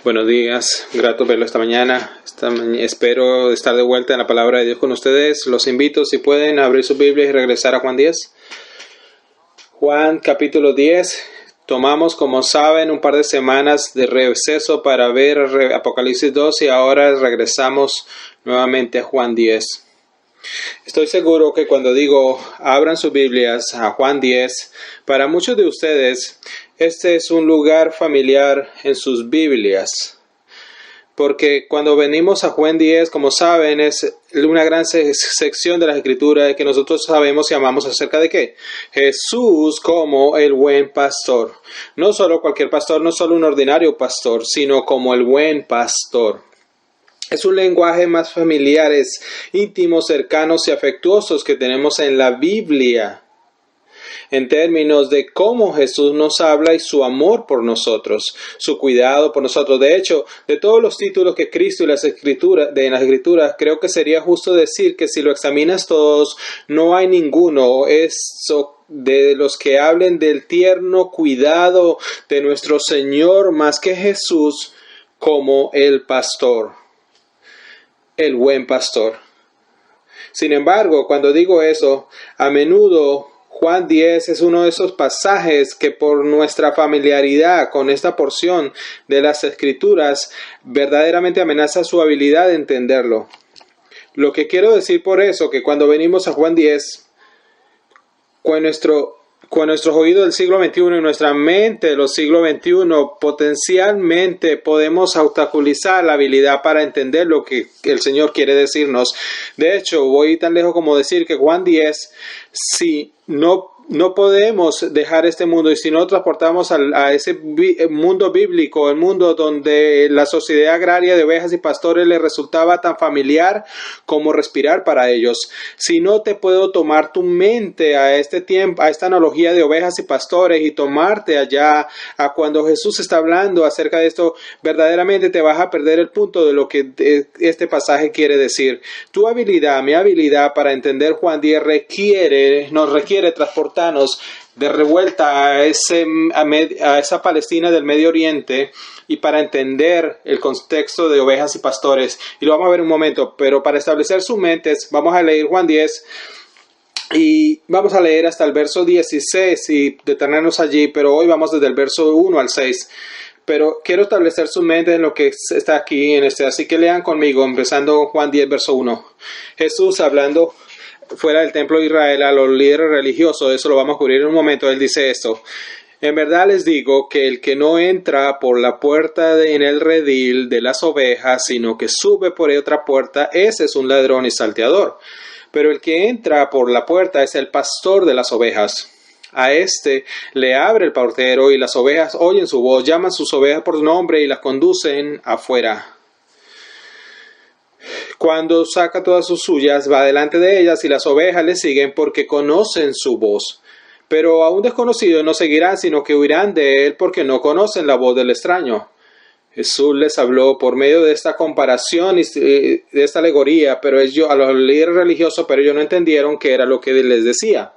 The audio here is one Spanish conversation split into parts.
Buenos días, grato verlo esta mañana. Espero estar de vuelta en la palabra de Dios con ustedes. Los invito, si pueden, a abrir su Biblia y regresar a Juan 10. Juan capítulo 10. Tomamos, como saben, un par de semanas de receso para ver Apocalipsis 2 y ahora regresamos nuevamente a Juan 10. Estoy seguro que cuando digo abran sus Biblias a Juan 10, para muchos de ustedes este es un lugar familiar en sus Biblias. Porque cuando venimos a Juan 10, como saben, es una gran sección de las Escrituras que nosotros sabemos y amamos acerca de ¿qué? Jesús como el buen pastor. No solo cualquier pastor, no solo un ordinario pastor, sino como el buen pastor. Es un lenguaje más familiares, íntimos, cercanos y afectuosos que tenemos en la Biblia, en términos de cómo Jesús nos habla y su amor por nosotros, su cuidado por nosotros. De hecho, de todos los títulos que Cristo y en las Escrituras, creo que sería justo decir que si lo examinas todos, no hay ninguno de los que hablen del tierno cuidado de nuestro Señor más que Jesús como el pastor. El buen pastor. Sin embargo, cuando digo eso, a menudo Juan 10 es uno de esos pasajes que por nuestra familiaridad con esta porción de las Escrituras verdaderamente amenaza su habilidad de entenderlo. Lo que quiero decir por eso, que cuando venimos a Juan 10, con nuestros oídos del siglo XXI y nuestra mente de los siglos XXI, potencialmente podemos obstaculizar la habilidad para entender lo que el Señor quiere decirnos. De hecho, voy tan lejos como decir que Juan 10, si no podemos dejar este mundo y si no transportamos a ese mundo bíblico, el mundo donde la sociedad agraria de ovejas y pastores les resultaba tan familiar como respirar para ellos. Si no te puedo tomar tu mente a este tiempo, a esta analogía de ovejas y pastores y tomarte allá a cuando Jesús está hablando acerca de esto, verdaderamente te vas a perder el punto de lo que este pasaje quiere decir. Tu habilidad, mi habilidad para entender Juan 10 nos requiere transportarnos de revuelta a esa Palestina del Medio Oriente y para entender el contexto de ovejas y pastores. Y lo vamos a ver en un momento, pero para establecer sus mentes vamos a leer Juan 10 y vamos a leer hasta el verso 16 y detenernos allí, pero hoy vamos desde el verso 1 al 6. Pero quiero establecer su mente en lo que está aquí, así que lean conmigo, empezando Juan 10, verso 1. Jesús hablando fuera del templo de Israel a los líderes religiosos, eso lo vamos a cubrir en un momento. Él dice esto: en verdad les digo que el que no entra por la puerta en el redil de las ovejas, sino que sube por otra puerta, ese es un ladrón y salteador. Pero el que entra por la puerta es el pastor de las ovejas. A este le abre el portero y las ovejas oyen su voz, llaman sus ovejas por nombre y las conducen afuera. Cuando saca todas sus suyas, va delante de ellas y las ovejas le siguen porque conocen su voz. Pero a un desconocido no seguirán, sino que huirán de él porque no conocen la voz del extraño. Jesús les habló por medio de esta comparación y de esta alegoría, pero a los líderes religiosos, pero ellos no entendieron qué era lo que les decía,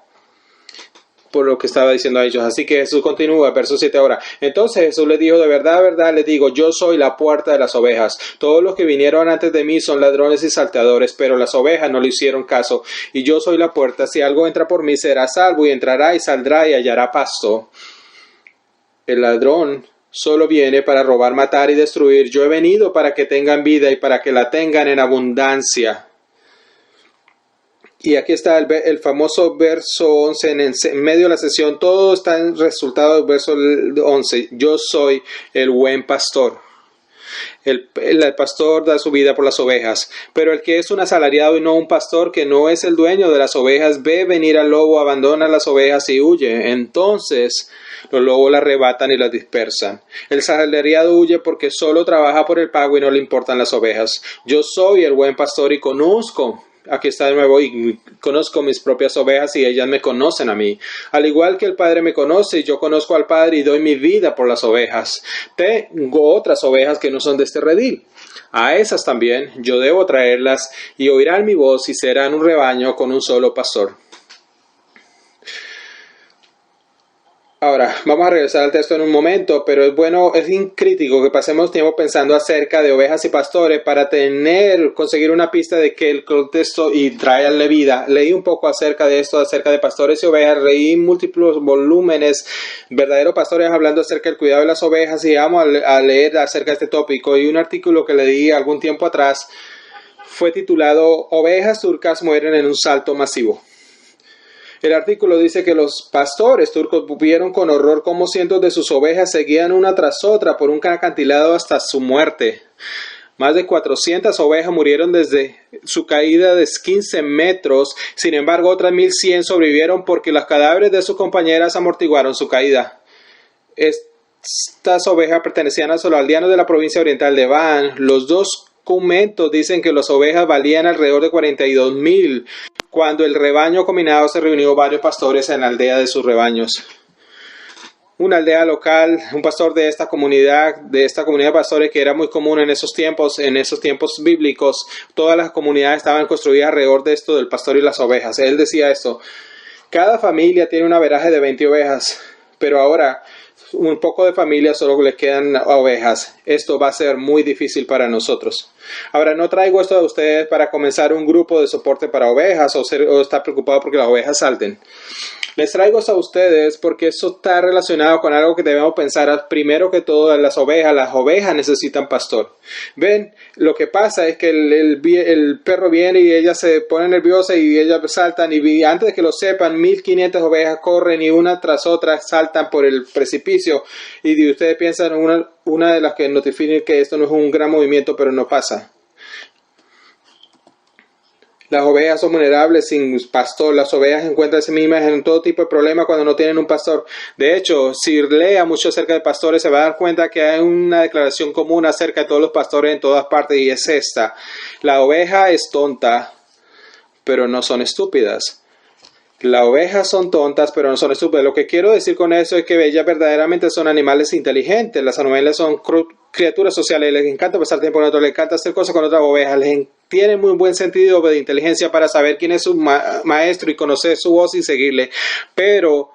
por lo que estaba diciendo a ellos. Así que Jesús continúa, verso 7 ahora. Entonces Jesús les dijo: de verdad les digo, yo soy la puerta de las ovejas. Todos los que vinieron antes de mí son ladrones y salteadores, pero las ovejas no le hicieron caso. Y yo soy la puerta. Si algo entra por mí, será salvo, y entrará y saldrá y hallará pasto. El ladrón solo viene para robar, matar y destruir. Yo he venido para que tengan vida y para que la tengan en abundancia. Y aquí está el famoso verso 11 en medio de la sesión. Todo está en resultado del verso 11. Yo soy el buen pastor. El pastor da su vida por las ovejas. Pero el que es un asalariado y no un pastor, que no es el dueño de las ovejas, ve venir al lobo, abandona las ovejas y huye. Entonces los lobos la arrebatan y las dispersan. El asalariado huye porque solo trabaja por el pago y no le importan las ovejas. Yo soy el buen pastor y conozco. Aquí está de nuevo: y conozco mis propias ovejas y ellas me conocen a mí. Al igual que el Padre me conoce, yo conozco al Padre y doy mi vida por las ovejas. Tengo otras ovejas que no son de este redil. A esas también yo debo traerlas y oirán mi voz y serán un rebaño con un solo pastor. Ahora, vamos a regresar al texto en un momento, pero es crítico que pasemos tiempo pensando acerca de ovejas y pastores para conseguir una pista de que el contexto y traerle vida. Leí un poco acerca de esto, acerca de pastores y ovejas, leí múltiples volúmenes, verdaderos pastores hablando acerca del cuidado de las ovejas y vamos a leer acerca de este tópico. Y un artículo que leí algún tiempo atrás fue titulado "Ovejas turcas mueren en un salto masivo". El artículo dice que los pastores turcos vieron con horror cómo cientos de sus ovejas seguían una tras otra por un acantilado hasta su muerte. Más de 400 ovejas murieron desde su caída de 15 metros. Sin embargo, otras 1.100 sobrevivieron porque los cadáveres de sus compañeras amortiguaron su caída. Estas ovejas pertenecían a los aldeanos de la provincia oriental de Van. Los documentos dicen que las ovejas valían alrededor de 42.000. Cuando el rebaño combinado se reunió varios pastores en la aldea de sus rebaños. Una aldea local, un pastor de esta comunidad de pastores que era muy común en esos tiempos bíblicos, todas las comunidades estaban construidas alrededor de esto del pastor y las ovejas. Él decía esto: cada familia tiene un averaje de 20 ovejas, pero ahora un poco de familias solo le quedan ovejas. Esto va a ser muy difícil para nosotros. Ahora, no traigo esto a ustedes para comenzar un grupo de soporte para ovejas o estar preocupado porque las ovejas salten. Les traigo esto a ustedes porque eso está relacionado con algo que debemos pensar. Primero que todo, las ovejas necesitan pastor. Ven, lo que pasa es que el perro viene y ella se pone nerviosa y ellas saltan y antes de que lo sepan, 1.500 ovejas corren y una tras otra saltan por el precipicio y ustedes piensan una de las que nos define que esto no es un gran movimiento, pero no pasa. Las ovejas son vulnerables sin pastor. Las ovejas encuentran a sí mismas en todo tipo de problemas cuando no tienen un pastor. De hecho, si lea mucho acerca de pastores, se va a dar cuenta que hay una declaración común acerca de todos los pastores en todas partes y es esta: la oveja es tonta, pero no son estúpidas. Las ovejas son tontas, pero no son estúpidas. Lo que quiero decir con eso es que ellas verdaderamente son animales inteligentes. Las ovejas son criaturas sociales. Les encanta pasar tiempo con otros, les encanta hacer cosas con otras ovejas. Tienen muy buen sentido de inteligencia para saber quién es su maestro y conocer su voz y seguirle. Pero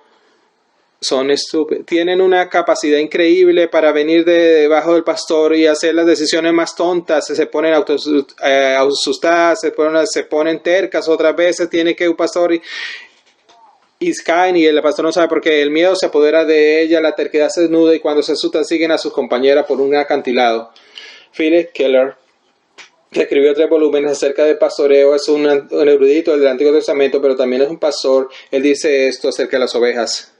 son estúpidos. Tienen una capacidad increíble para venir de debajo del pastor y hacer las decisiones más tontas. Se ponen asustadas, se ponen tercas. Otras veces tiene que un pastor y caen y el pastor no sabe por qué. El miedo se apodera de ella, la terquedad se desnuda y cuando se asustan siguen a sus compañeras por un acantilado. Philip Keller, que escribió 3 volúmenes acerca del pastoreo, es un erudito del Antiguo Testamento, pero también es un pastor. Él dice esto acerca de las ovejas.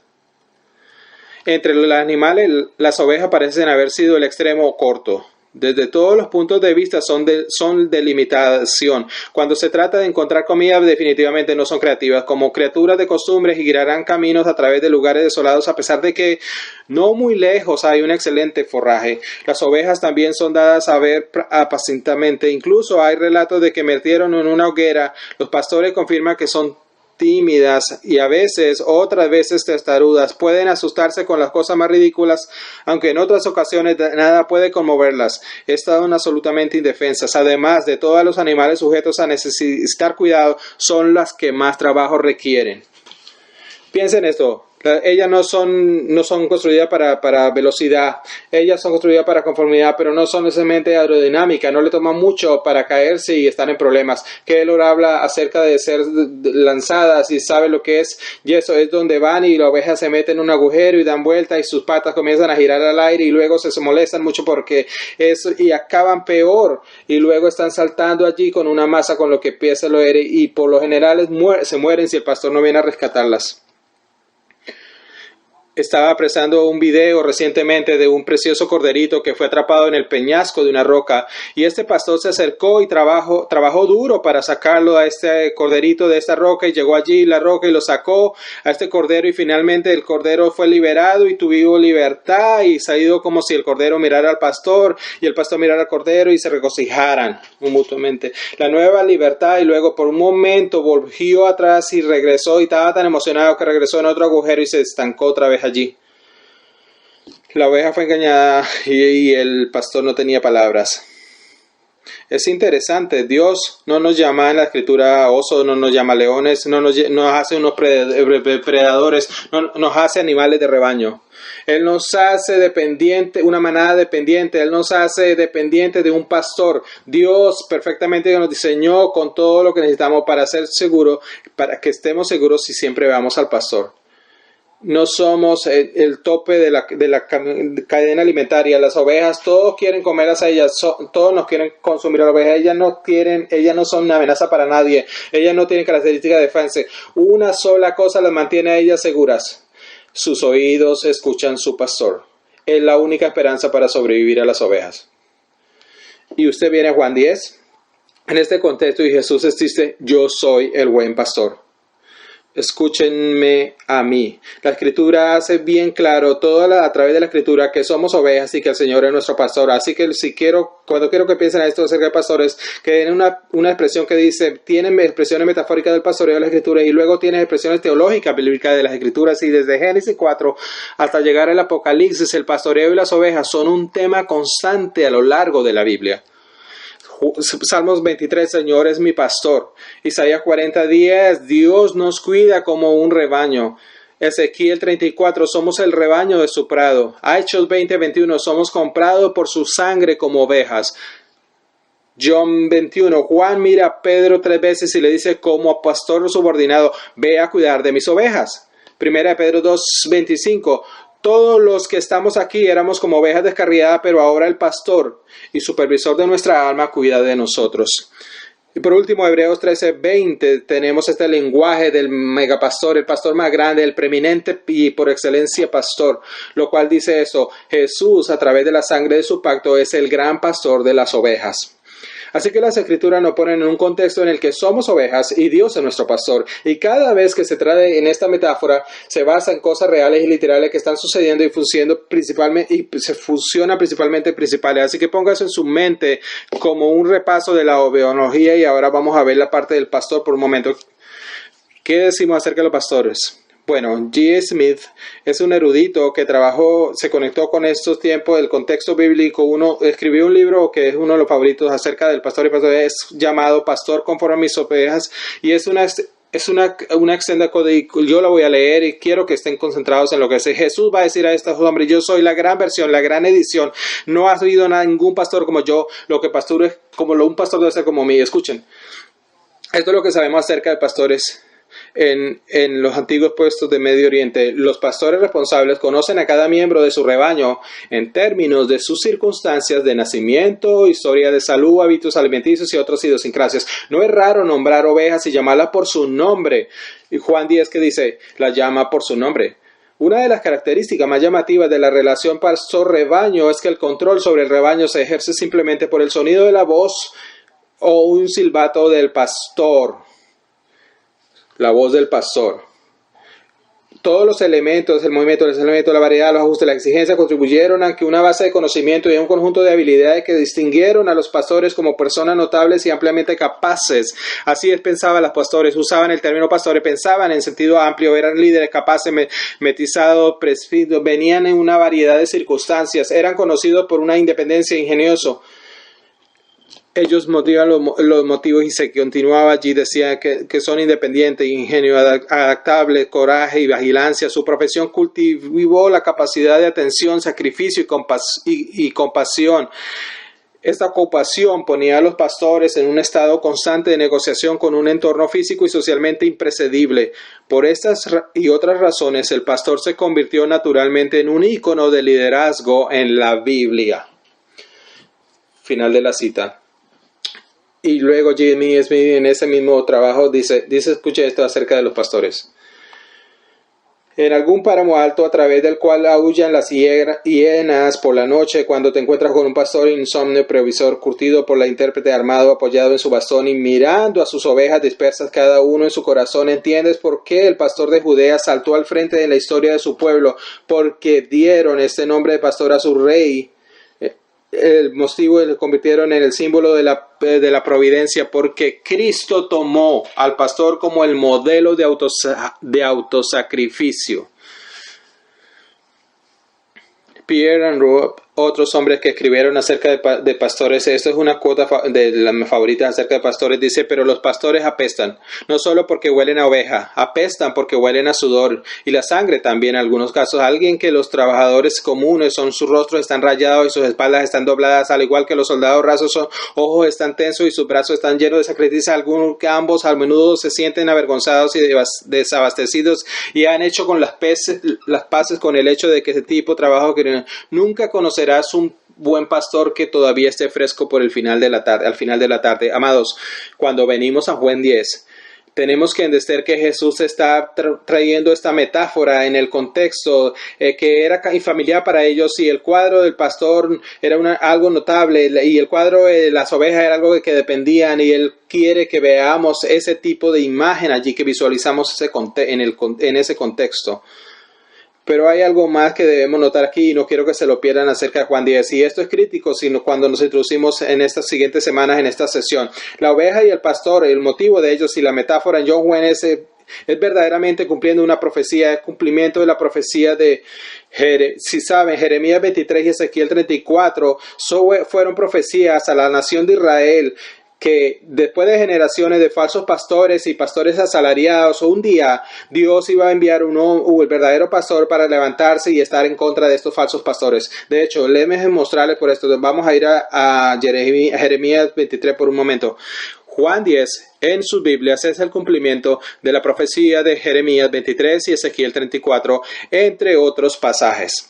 Entre los animales, las ovejas parecen haber sido el extremo corto. Desde todos los puntos de vista son de limitación. Cuando se trata de encontrar comida, definitivamente no son creativas. Como criaturas de costumbre, girarán caminos a través de lugares desolados, a pesar de que no muy lejos hay un excelente forraje. Las ovejas también son dadas a ver apacientemente. Incluso hay relatos de que metieron en una hoguera. Los pastores confirman que son tímidas y otras veces testarudas. Pueden asustarse con las cosas más ridículas, aunque en otras ocasiones nada puede conmoverlas. Están absolutamente indefensas. Además de todos los animales sujetos a necesitar cuidado, son las que más trabajo requieren. Piensen esto. Ellas no son construidas para velocidad, ellas son construidas para conformidad, pero no son necesariamente aerodinámicas, no le toma mucho para caerse y estar en problemas. Keller habla acerca de ser lanzadas y sabe lo que es, y eso es donde van y la oveja se mete en un agujero y dan vuelta y sus patas comienzan a girar al aire y luego se molestan mucho porque eso y acaban peor y luego están saltando allí con una masa con lo que empieza lo aire y por lo general se mueren si el pastor no viene a rescatarlas. Estaba apreciando un video recientemente de un precioso corderito que fue atrapado en el peñasco de una roca y este pastor se acercó y trabajó duro para sacarlo a este corderito de esta roca y llegó allí la roca y lo sacó a este cordero y finalmente el cordero fue liberado y tuvo libertad y salió como si el cordero mirara al pastor y el pastor mirara al cordero y se regocijaran mutuamente. La nueva libertad y luego por un momento volvió atrás y regresó y estaba tan emocionado que regresó en otro agujero y se estancó otra vez allí. La oveja fue engañada y el pastor no tenía palabras. Es interesante, Dios no nos llama en la escritura osos, no nos llama leones, no nos hace unos predadores, no nos hace animales de rebaño. Él nos hace dependiente, una manada dependiente, Él nos hace dependiente de un pastor. Dios perfectamente nos diseñó con todo lo que necesitamos para ser seguros, para que estemos seguros si siempre vamos al pastor. No somos el tope de la cadena alimentaria. Las ovejas, todos quieren comerlas a ellas, todos nos quieren consumir a las ovejas. Ellas no son una amenaza para nadie. Ellas no tienen características de defensa. Una sola cosa las mantiene a ellas seguras. Sus oídos escuchan su pastor. Es la única esperanza para sobrevivir a las ovejas. Y usted viene a Juan 10. En este contexto, y Jesús dice, yo soy el buen pastor. Escúchenme a mí. La escritura hace bien claro a través de la escritura que somos ovejas y que el Señor es nuestro pastor. Así que cuando quiero que piensen a esto acerca de pastores, que tienen una expresión que dice, tienen expresiones metafóricas del pastoreo de la escritura y luego tienen expresiones teológicas bíblicas de las escrituras, y desde Génesis 4 hasta llegar al Apocalipsis, el pastoreo y las ovejas son un tema constante a lo largo de la Biblia. Salmos 23, Señor es mi pastor. Isaías 40:10, Dios nos cuida como un rebaño. Ezequiel 34, somos el rebaño de su prado. Hechos 20:21, somos comprados por su sangre como ovejas. John 21, Juan mira a Pedro 3 veces y le dice como pastor subordinado, ve a cuidar de mis ovejas. Primera de Pedro 2:25, todos los que estamos aquí éramos como ovejas descarriadas, pero ahora el pastor y supervisor de nuestra alma cuida de nosotros. Y por último, Hebreos 13:20, tenemos este lenguaje del megapastor, el pastor más grande, el preeminente y por excelencia pastor, lo cual dice eso, Jesús a través de la sangre de su pacto es el gran pastor de las ovejas. Así que las escrituras nos ponen en un contexto en el que somos ovejas y Dios es nuestro pastor. Y cada vez que se trae en esta metáfora, se basa en cosas reales y literales que están sucediendo y se funciona principalmente principales. Así que póngase en su mente como un repaso de la oveología y ahora vamos a ver la parte del pastor por un momento. ¿Qué decimos acerca de los pastores? Bueno, G. Smith es un erudito que se conectó con estos tiempos del contexto bíblico. Escribió un libro que es uno de los favoritos acerca del pastor y pastor, es llamado Pastor conforme a mis ovejas, y es una extended code. Yo la voy a leer y quiero que estén concentrados en lo que dice. Jesús va a decir a estos hombres, yo soy la gran versión, la gran edición. No ha habido ningún pastor como yo, un pastor debe ser como mí. Escuchen, esto es lo que sabemos acerca de pastores. En los antiguos puestos de Medio Oriente, los pastores responsables conocen a cada miembro de su rebaño en términos de sus circunstancias de nacimiento, historia de salud, hábitos alimenticios y otras idiosincrasias. No es raro nombrar ovejas y llamarlas por su nombre. Y Juan 10 que dice, la llama por su nombre. Una de las características más llamativas de la relación pastor-rebaño es que el control sobre el rebaño se ejerce simplemente por el sonido de la voz o un silbato del pastor. La voz del pastor. Todos los elementos, el movimiento, la variedad, los ajustes, la exigencia contribuyeron a que una base de conocimiento y un conjunto de habilidades que distinguieron a los pastores como personas notables y ampliamente capaces. Así pensaban los pastores, usaban el término pastores, pensaban en sentido amplio, eran líderes capaces, metizados, prescritos, venían en una variedad de circunstancias, eran conocidos por una independencia ingeniosa. Ellos motivan los motivos y se continuaba allí, decía que son independientes, ingenio, adaptables, coraje y vigilancia. Su profesión cultivó la capacidad de atención, sacrificio y compasión. Esta ocupación ponía a los pastores en un estado constante de negociación con un entorno físico y socialmente impredecible. Por estas y otras razones, el pastor se convirtió naturalmente en un ícono de liderazgo en la Biblia. Final de la cita. Y luego Jimmy Smith en ese mismo trabajo dice, escuche esto acerca de los pastores. En algún páramo alto a través del cual aúllan las hienas por la noche, cuando te encuentras con un pastor insomnio, previsor, curtido por la intérprete armado, apoyado en su bastón y mirando a sus ovejas dispersas cada uno en su corazón, entiendes por qué el pastor de Judea saltó al frente de la historia de su pueblo, porque dieron este nombre de pastor a su rey. El motivo le convirtieron en el símbolo de la providencia, porque Cristo tomó al pastor como el modelo de autosacrificio. Pierre and Rob otros hombres que escribieron acerca de pastores. Esto es una cuota de las favoritas acerca de pastores. Dice, pero los pastores apestan, no solo porque huelen a oveja, apestan porque huelen a sudor y la sangre también en algunos casos. Alguien que los trabajadores comunes sus rostros están rayados y sus espaldas están dobladas, al igual que los soldados rasos, sus ojos están tensos y sus brazos están llenos de sacrificios. Algunos que ambos a menudo se sienten avergonzados y desabastecidos y han hecho con las paces con el hecho de que ese tipo de trabajo que nunca conocerás un buen pastor que todavía esté fresco por el final de la tarde, al final de la tarde. Amados, cuando venimos a Juan 10, tenemos que entender que Jesús está trayendo esta metáfora en el contexto que era familiar para ellos, y el cuadro del pastor era algo notable y el cuadro de las ovejas era algo de que dependían, y Él quiere que veamos ese tipo de imagen allí, que visualizamos en ese contexto. Pero hay algo más que debemos notar aquí y no quiero que se lo pierdan acerca de Juan 10. Y esto es crítico sino cuando nos introducimos en estas siguientes semanas en esta sesión. La oveja y el pastor, el motivo de ellos y la metáfora en John Juan es verdaderamente cumpliendo una profecía, el cumplimiento de la profecía de Jeremías 23 y Ezequiel 34 fueron profecías a la nación de Israel, que después de generaciones de falsos pastores y pastores asalariados, un día Dios iba a enviar el verdadero pastor para levantarse y estar en contra de estos falsos pastores. De hecho, déjenme mostrarles por esto. Vamos a ir a Jeremías 23 por un momento. Juan 10 en sus Biblias es el cumplimiento de la profecía de Jeremías 23 y Ezequiel 34, entre otros pasajes.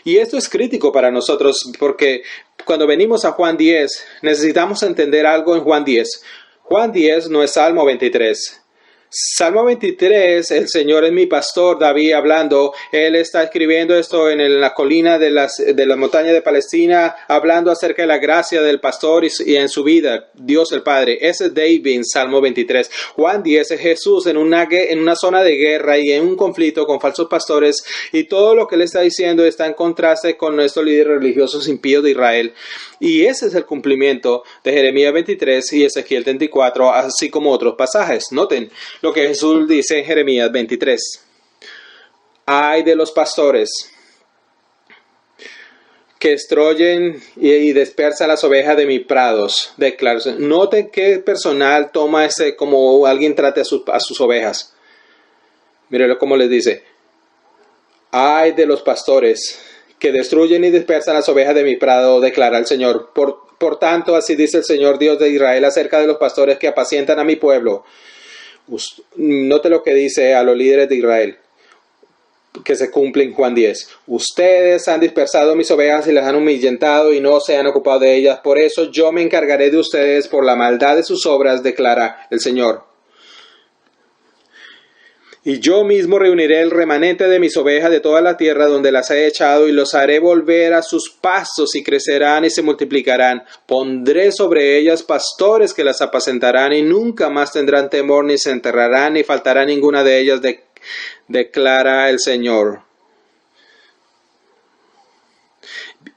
Y esto es crítico para nosotros porque cuando venimos a Juan 10, necesitamos entender algo en Juan 10. Juan 10 no es Salmo 23. Salmo 23, el Señor es mi pastor, David hablando, él está escribiendo esto en la colina de la montaña de Palestina, hablando acerca de la gracia del pastor y en su vida, Dios el Padre. Ese es David en Salmo 23. Juan 10 es Jesús en una zona de guerra y en un conflicto con falsos pastores, y todo lo que él está diciendo está en contraste con estos líderes religiosos impíos de Israel. Y ese es el cumplimiento de Jeremías 23 y Ezequiel 34, así como otros pasajes. Noten lo que Jesús dice en Jeremías 23. Ay de los pastores que destruyen y dispersan las ovejas de mis prados. Declaración. Noten qué personal toma como alguien trate a sus ovejas. Mírenlo cómo les dice. Ay de los pastores que destruyen y dispersan las ovejas de mi prado, declara el Señor. Por tanto, así dice el Señor Dios de Israel acerca de los pastores que apacientan a mi pueblo. Note lo que dice a los líderes de Israel, que se cumple en Juan 10. Ustedes han dispersado mis ovejas y las han humillado y no se han ocupado de ellas. Por eso yo me encargaré de ustedes por la maldad de sus obras, declara el Señor. Y yo mismo reuniré el remanente de mis ovejas de toda la tierra donde las he echado, y los haré volver a sus pastos, y crecerán y se multiplicarán. Pondré sobre ellas pastores que las apacentarán, y nunca más tendrán temor, ni se enterrarán, ni faltará ninguna de ellas, declara el Señor.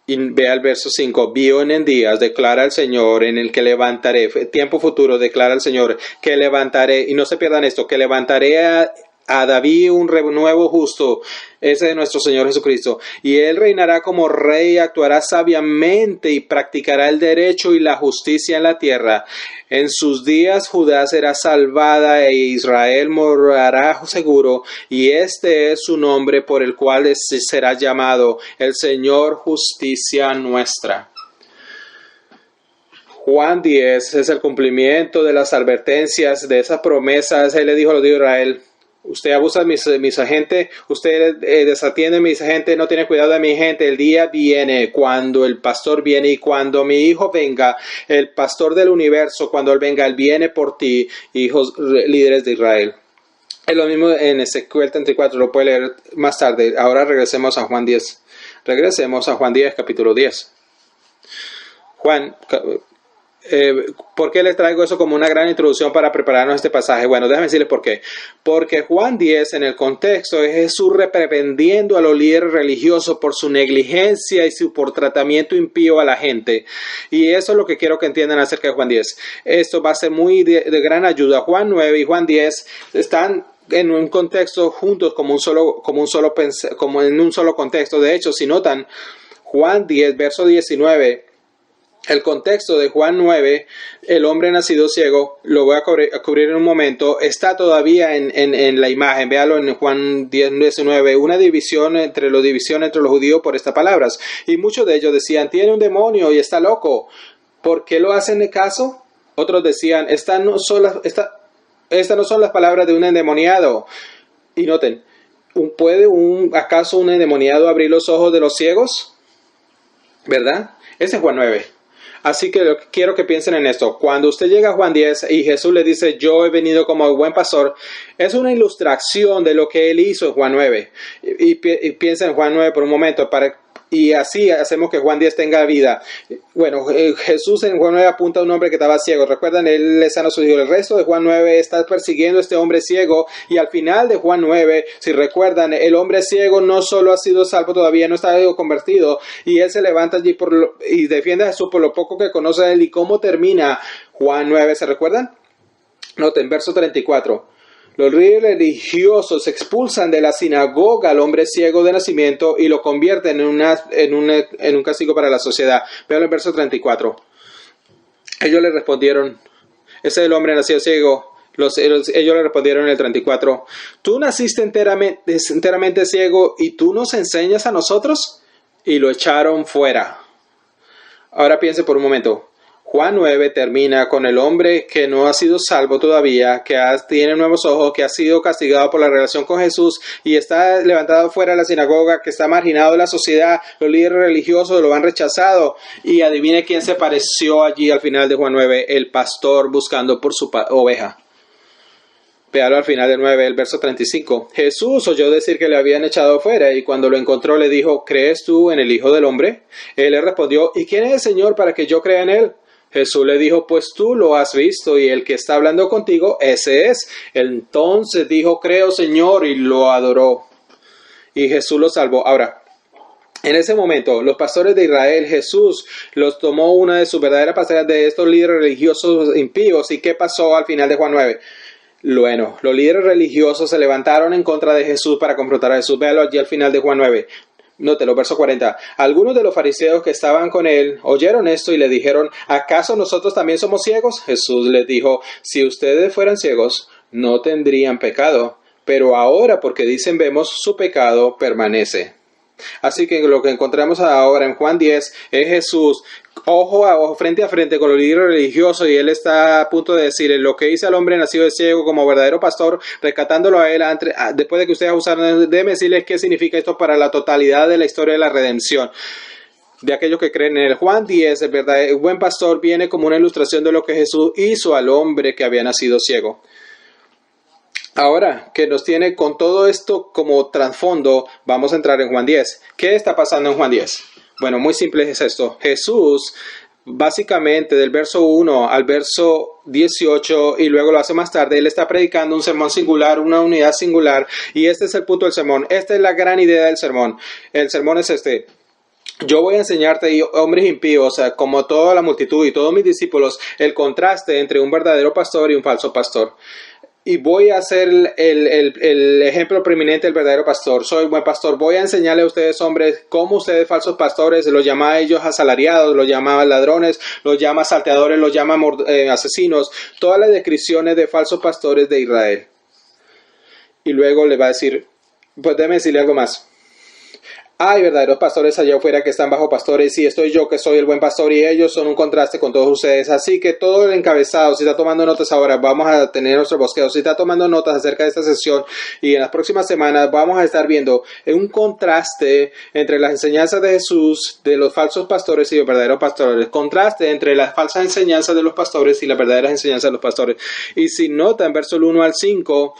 Y vea el verso 5. Vienen días, declara el Señor, en el que levantaré, tiempo futuro, declara el Señor, que levantaré, y no se pierdan esto, que levantaré a David un nuevo justo, ese es nuestro Señor Jesucristo, y él reinará como rey, actuará sabiamente y practicará el derecho y la justicia en la tierra. En sus días Judá será salvada e Israel morará seguro, y este es su nombre por el cual será llamado el Señor Justicia Nuestra. Juan 10 es el cumplimiento de las advertencias, de esas promesas. Él le dijo a los de Israel: usted abusa de mis agentes, usted desatiende a mis agentes, no tiene cuidado de mi gente. El día viene cuando el pastor viene, y cuando mi hijo venga, el pastor del universo, cuando él venga, él viene por ti, hijos líderes de Israel. Es lo mismo en Ezequiel 34, lo puede leer más tarde. Ahora regresemos a Juan 10. Regresemos a Juan 10, capítulo 10. ¿Por qué les traigo eso como una gran introducción para prepararnos este pasaje? Bueno, déjame decirles por qué. Porque Juan 10 en el contexto es Jesús reprendiendo a los líderes religiosos por su negligencia y por tratamiento impío a la gente. Y eso es lo que quiero que entiendan acerca de Juan 10. Esto va a ser muy de gran ayuda. Juan 9 y Juan 10 están en un contexto juntos como en un solo contexto. De hecho, si notan, Juan 10, verso 19, el contexto de Juan 9, el hombre nacido ciego, lo voy a cubrir en un momento, está todavía en la imagen. Véalo en Juan 10, 19, una división entre los judíos por estas palabras. Y muchos de ellos decían, tiene un demonio y está loco. ¿Por qué lo hacen de caso? Otros decían, estas no son las palabras de un endemoniado. Y noten, ¿puede acaso un endemoniado abrir los ojos de los ciegos? ¿Verdad? Ese es Juan 9. Así que quiero que piensen en esto. Cuando usted llega a Juan 10 y Jesús le dice, yo he venido como el buen pastor, es una ilustración de lo que él hizo en Juan 9. Y piensa en Juan 9 por un momento, y así hacemos que Juan 10 tenga vida. Bueno, Jesús en Juan 9 apunta a un hombre que estaba ciego. Recuerdan, él le sana a sus hijos. El resto de Juan 9 está persiguiendo a este hombre ciego. Y al final de Juan 9, si recuerdan, el hombre ciego no solo ha sido salvo todavía, no está convertido. Y él se levanta allí y defiende a Jesús por lo poco que conoce a él. ¿Y cómo termina Juan 9? ¿Se recuerdan? Noten, verso 34. Los líderes religiosos expulsan de la sinagoga al hombre ciego de nacimiento y lo convierten en un castigo para la sociedad. Vean el verso 34. Ellos le respondieron, ese es el hombre nacido ciego. Ellos le respondieron en el 34, ¿tú naciste enteramente ciego y tú nos enseñas a nosotros? Y lo echaron fuera. Ahora piense por un momento. Juan 9 termina con el hombre que no ha sido salvo todavía, que tiene nuevos ojos, que ha sido castigado por la relación con Jesús y está levantado fuera de la sinagoga, que está marginado de la sociedad. Los líderes religiosos lo han rechazado. Y adivine quién se apareció allí al final de Juan 9, el pastor buscando por su oveja. Véalo al final del 9, el verso 35. Jesús oyó decir que le habían echado fuera y cuando lo encontró le dijo, ¿crees tú en el Hijo del Hombre? Él le respondió, ¿y quién es el Señor para que yo crea en él? Jesús le dijo, pues tú lo has visto y el que está hablando contigo, ese es. Entonces dijo, creo Señor, y lo adoró. Y Jesús lo salvó. Ahora, en ese momento, los pastores de Israel, Jesús los tomó una de sus verdaderas pastoras de estos líderes religiosos impíos. ¿Y qué pasó al final de Juan 9? Bueno, los líderes religiosos se levantaron en contra de Jesús para confrontar a Jesús. Véalo allí al final de Juan 9. Nótelo, verso 40. Algunos de los fariseos que estaban con él oyeron esto y le dijeron, ¿acaso nosotros también somos ciegos? Jesús les dijo, si ustedes fueran ciegos, no tendrían pecado, pero ahora porque dicen vemos, su pecado permanece. Así que lo que encontramos ahora en Juan 10 es Jesús ojo a ojo, frente a frente con los líderes religiosos y él está a punto de decirle lo que hizo al hombre nacido de ciego como verdadero pastor, rescatándolo a él después de que ustedes abusaron. Déjenme decirles qué significa esto para la totalidad de la historia de la redención de aquellos que creen en él. Juan 10, el buen pastor, viene como una ilustración de lo que Jesús hizo al hombre que había nacido ciego. Ahora que nos tiene con todo esto como trasfondo, vamos a entrar en Juan 10. ¿Qué está pasando en Juan 10? Bueno, muy simple es esto. Jesús, básicamente del verso 1 al verso 18, y luego lo hace más tarde, él está predicando un sermón singular, una unidad singular, y este es el punto del sermón. Esta es la gran idea del sermón. El sermón es este. Yo voy a enseñarte, hombres impíos, como toda la multitud y todos mis discípulos, el contraste entre un verdadero pastor y un falso pastor. Y voy a hacer el ejemplo preeminente del verdadero pastor. Soy buen pastor. Voy a enseñarle a ustedes, hombres, cómo ustedes, falsos pastores, los llama a ellos asalariados, los llama ladrones, los llama salteadores, los llama asesinos. Todas las descripciones de falsos pastores de Israel. Y luego le va a decir, pues déjeme decirle algo más. Hay verdaderos pastores allá afuera que están bajo pastores y estoy yo que soy el buen pastor y ellos son un contraste con todos ustedes. Así que todo el encabezado, si está tomando notas ahora, vamos a tener nuestro bosqueo. Si está tomando notas acerca de esta sesión y en las próximas semanas vamos a estar viendo un contraste entre las enseñanzas de Jesús, de los falsos pastores y los verdaderos pastores. Contraste entre las falsas enseñanzas de los pastores y las verdaderas enseñanzas de los pastores. Y si notan, verso 1 al 5...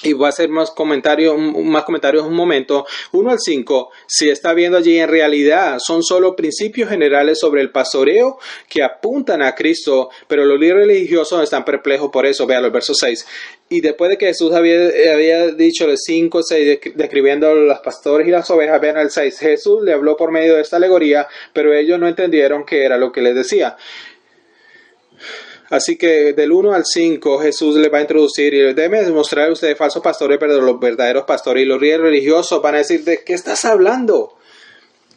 y voy a hacer más comentarios un momento. 1 al 5, si está viendo allí, en realidad son solo principios generales sobre el pastoreo que apuntan a Cristo, pero los líderes religiosos están perplejos por eso. Vean el verso 6. Y después de que Jesús había dicho los 5, 6, describiendo los pastores y las ovejas, vean el 6. Jesús le habló por medio de esta alegoría, pero ellos no entendieron qué era lo que les decía. Así que del 1 al 5 Jesús le va a introducir y déjeme demostrar a ustedes falsos pastores, pero los verdaderos pastores. Y los religiosos van a decir, ¿de qué estás hablando?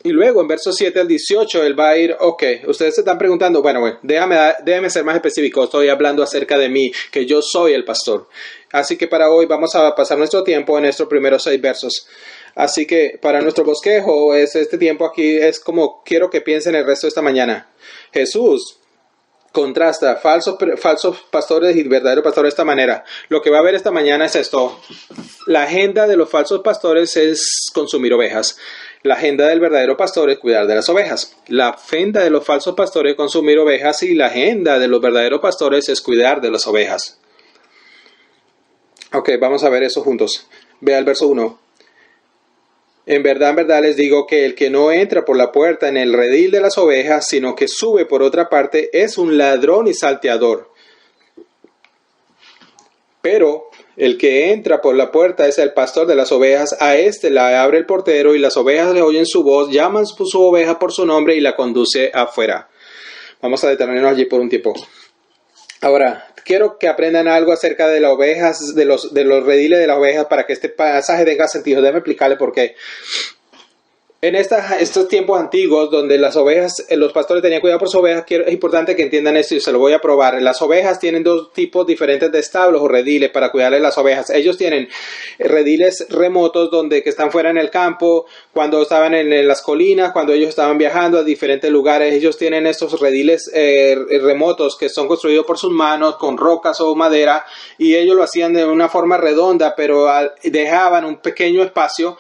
Y luego en versos 7 al 18 él va a ir, ok, ustedes se están preguntando, bueno, déjame ser más específico, estoy hablando acerca de mí, que yo soy el pastor. Así que para hoy vamos a pasar nuestro tiempo en estos primeros 6 versos. Así que para nuestro bosquejo, este tiempo aquí es como quiero que piensen el resto de esta mañana. Jesús contrasta falsos pastores y verdaderos pastores de esta manera. Lo que va a ver esta mañana es esto. La agenda de los falsos pastores es consumir ovejas. La agenda del verdadero pastor es cuidar de las ovejas. La agenda de los falsos pastores es consumir ovejas y la agenda de los verdaderos pastores es cuidar de las ovejas. Ok, vamos a ver eso juntos. Vea el verso 1. En verdad les digo que el que no entra por la puerta en el redil de las ovejas, sino que sube por otra parte, es un ladrón y salteador. Pero el que entra por la puerta es el pastor de las ovejas, a éste la abre el portero y las ovejas le oyen su voz, llaman su oveja por su nombre y la conduce afuera. Vamos a detenernos allí por un tiempo. Ahora, quiero que aprendan algo acerca de las ovejas, de los rediles de las ovejas para que este pasaje tenga sentido. Déjame explicarle por qué. En estos tiempos antiguos donde las ovejas, los pastores tenían cuidado por sus ovejas, es importante que entiendan esto y se lo voy a probar. Las ovejas tienen dos tipos diferentes de establos o rediles para cuidar de las ovejas. Ellos tienen rediles remotos que están fuera en el campo, cuando estaban en las colinas, cuando ellos estaban viajando a diferentes lugares. Ellos tienen estos rediles remotos que son construidos por sus manos con rocas o madera y ellos lo hacían de una forma redonda, pero dejaban un pequeño espacio.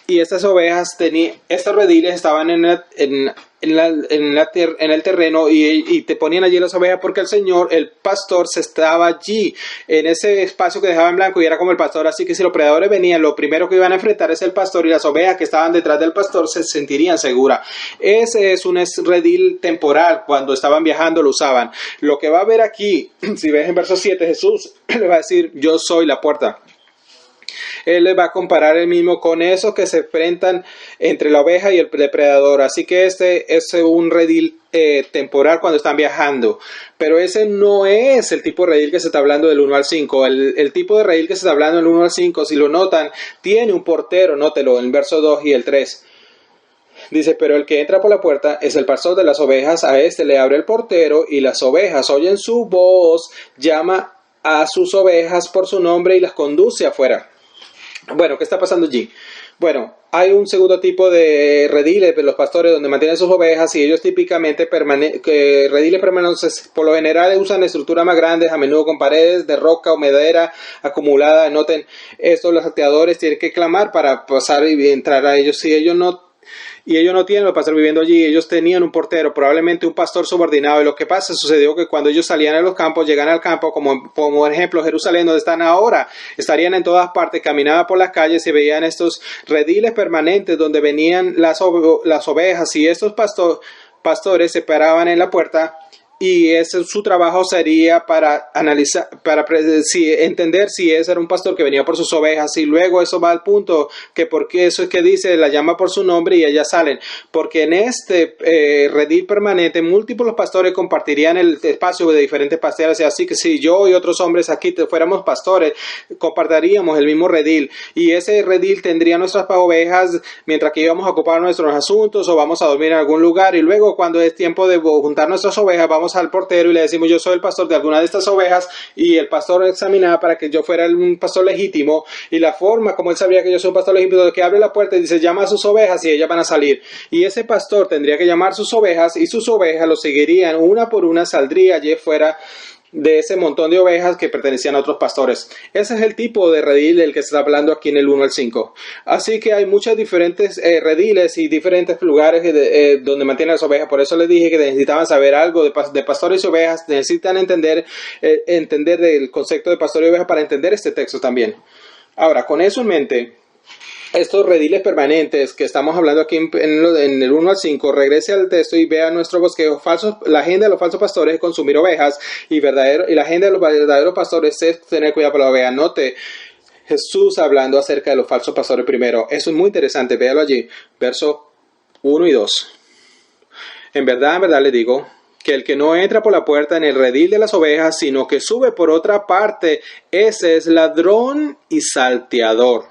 Y estas ovejas estos rediles estaban en el terreno y te ponían allí las ovejas porque el pastor se estaba allí en ese espacio que dejaba en blanco y era como el pastor. Así que si los predadores venían, lo primero que iban a enfrentar es el pastor y las ovejas que estaban detrás del pastor se sentirían seguras. Ese es un redil temporal. Cuando estaban viajando lo usaban. Lo que va a ver aquí, si ves en verso 7, Jesús le va a decir, yo soy la puerta. Él le va a comparar el mismo con esos que se enfrentan entre la oveja y el depredador. Así que este es un redil temporal cuando están viajando. Pero ese no es el tipo de redil que se está hablando del 1 al 5. El tipo de redil que se está hablando del 1 al 5, si lo notan, tiene un portero. Nótelo en el verso 2 y el 3. Dice, pero el que entra por la puerta es el pastor de las ovejas. A este le abre el portero y las ovejas oyen su voz, llama a sus ovejas por su nombre y las conduce afuera. Bueno, ¿qué está pasando allí? Bueno, hay un segundo tipo de rediles de los pastores donde mantienen sus ovejas y ellos típicamente rediles permanentes por lo general usan estructuras más grandes, a menudo con paredes de roca o madera acumulada. Noten, estos los salteadores tienen que clamar para pasar y entrar a ellos. Si ellos no tienen los pastores viviendo allí, ellos tenían un portero, probablemente un pastor subordinado. Y lo que sucedió que cuando ellos salían a los campos, llegan al campo, como ejemplo Jerusalén, donde están ahora, estarían en todas partes, caminaban por las calles y veían estos rediles permanentes donde venían las ovejas y estos pastores se paraban en la puerta. Y su trabajo sería para analizar, entender si ese era un pastor que venía por sus ovejas. Y luego eso va al punto que porque eso es que dice, la llama por su nombre y ellas salen. Porque en este redil permanente, múltiples pastores compartirían el espacio de diferentes pastores. Así que si yo y otros hombres aquí fuéramos pastores, compartiríamos el mismo redil. Y ese redil tendría nuestras ovejas mientras que íbamos a ocupar nuestros asuntos o vamos a dormir en algún lugar. Y luego cuando es tiempo de juntar nuestras ovejas, vamos al portero y le decimos, yo soy el pastor de alguna de estas ovejas, y el pastor examinaba para que yo fuera un pastor legítimo, y la forma como él sabría que yo soy un pastor legítimo, de que abre la puerta y dice, llama a sus ovejas y ellas van a salir, y ese pastor tendría que llamar a sus ovejas y sus ovejas lo seguirían, una por una saldría allí fuera de ese montón de ovejas que pertenecían a otros pastores. Ese es el tipo de redil del que se está hablando aquí en el 1 al 5. Así que hay muchos diferentes rediles y diferentes lugares donde mantienen las ovejas. Por eso les dije que necesitaban saber algo de pastores y ovejas. Necesitan entender del concepto de pastor y oveja para entender este texto también. Ahora, con eso en mente, estos rediles permanentes que estamos hablando aquí en el 1 al 5, regrese al texto y vea nuestro bosquejo. La agenda de los falsos pastores es consumir ovejas y la agenda de los verdaderos pastores es tener cuidado por la oveja. Note Jesús hablando acerca de los falsos pastores primero. Eso es muy interesante, véalo allí, verso 1 y 2. En verdad les digo que el que no entra por la puerta en el redil de las ovejas, sino que sube por otra parte, ese es ladrón y salteador.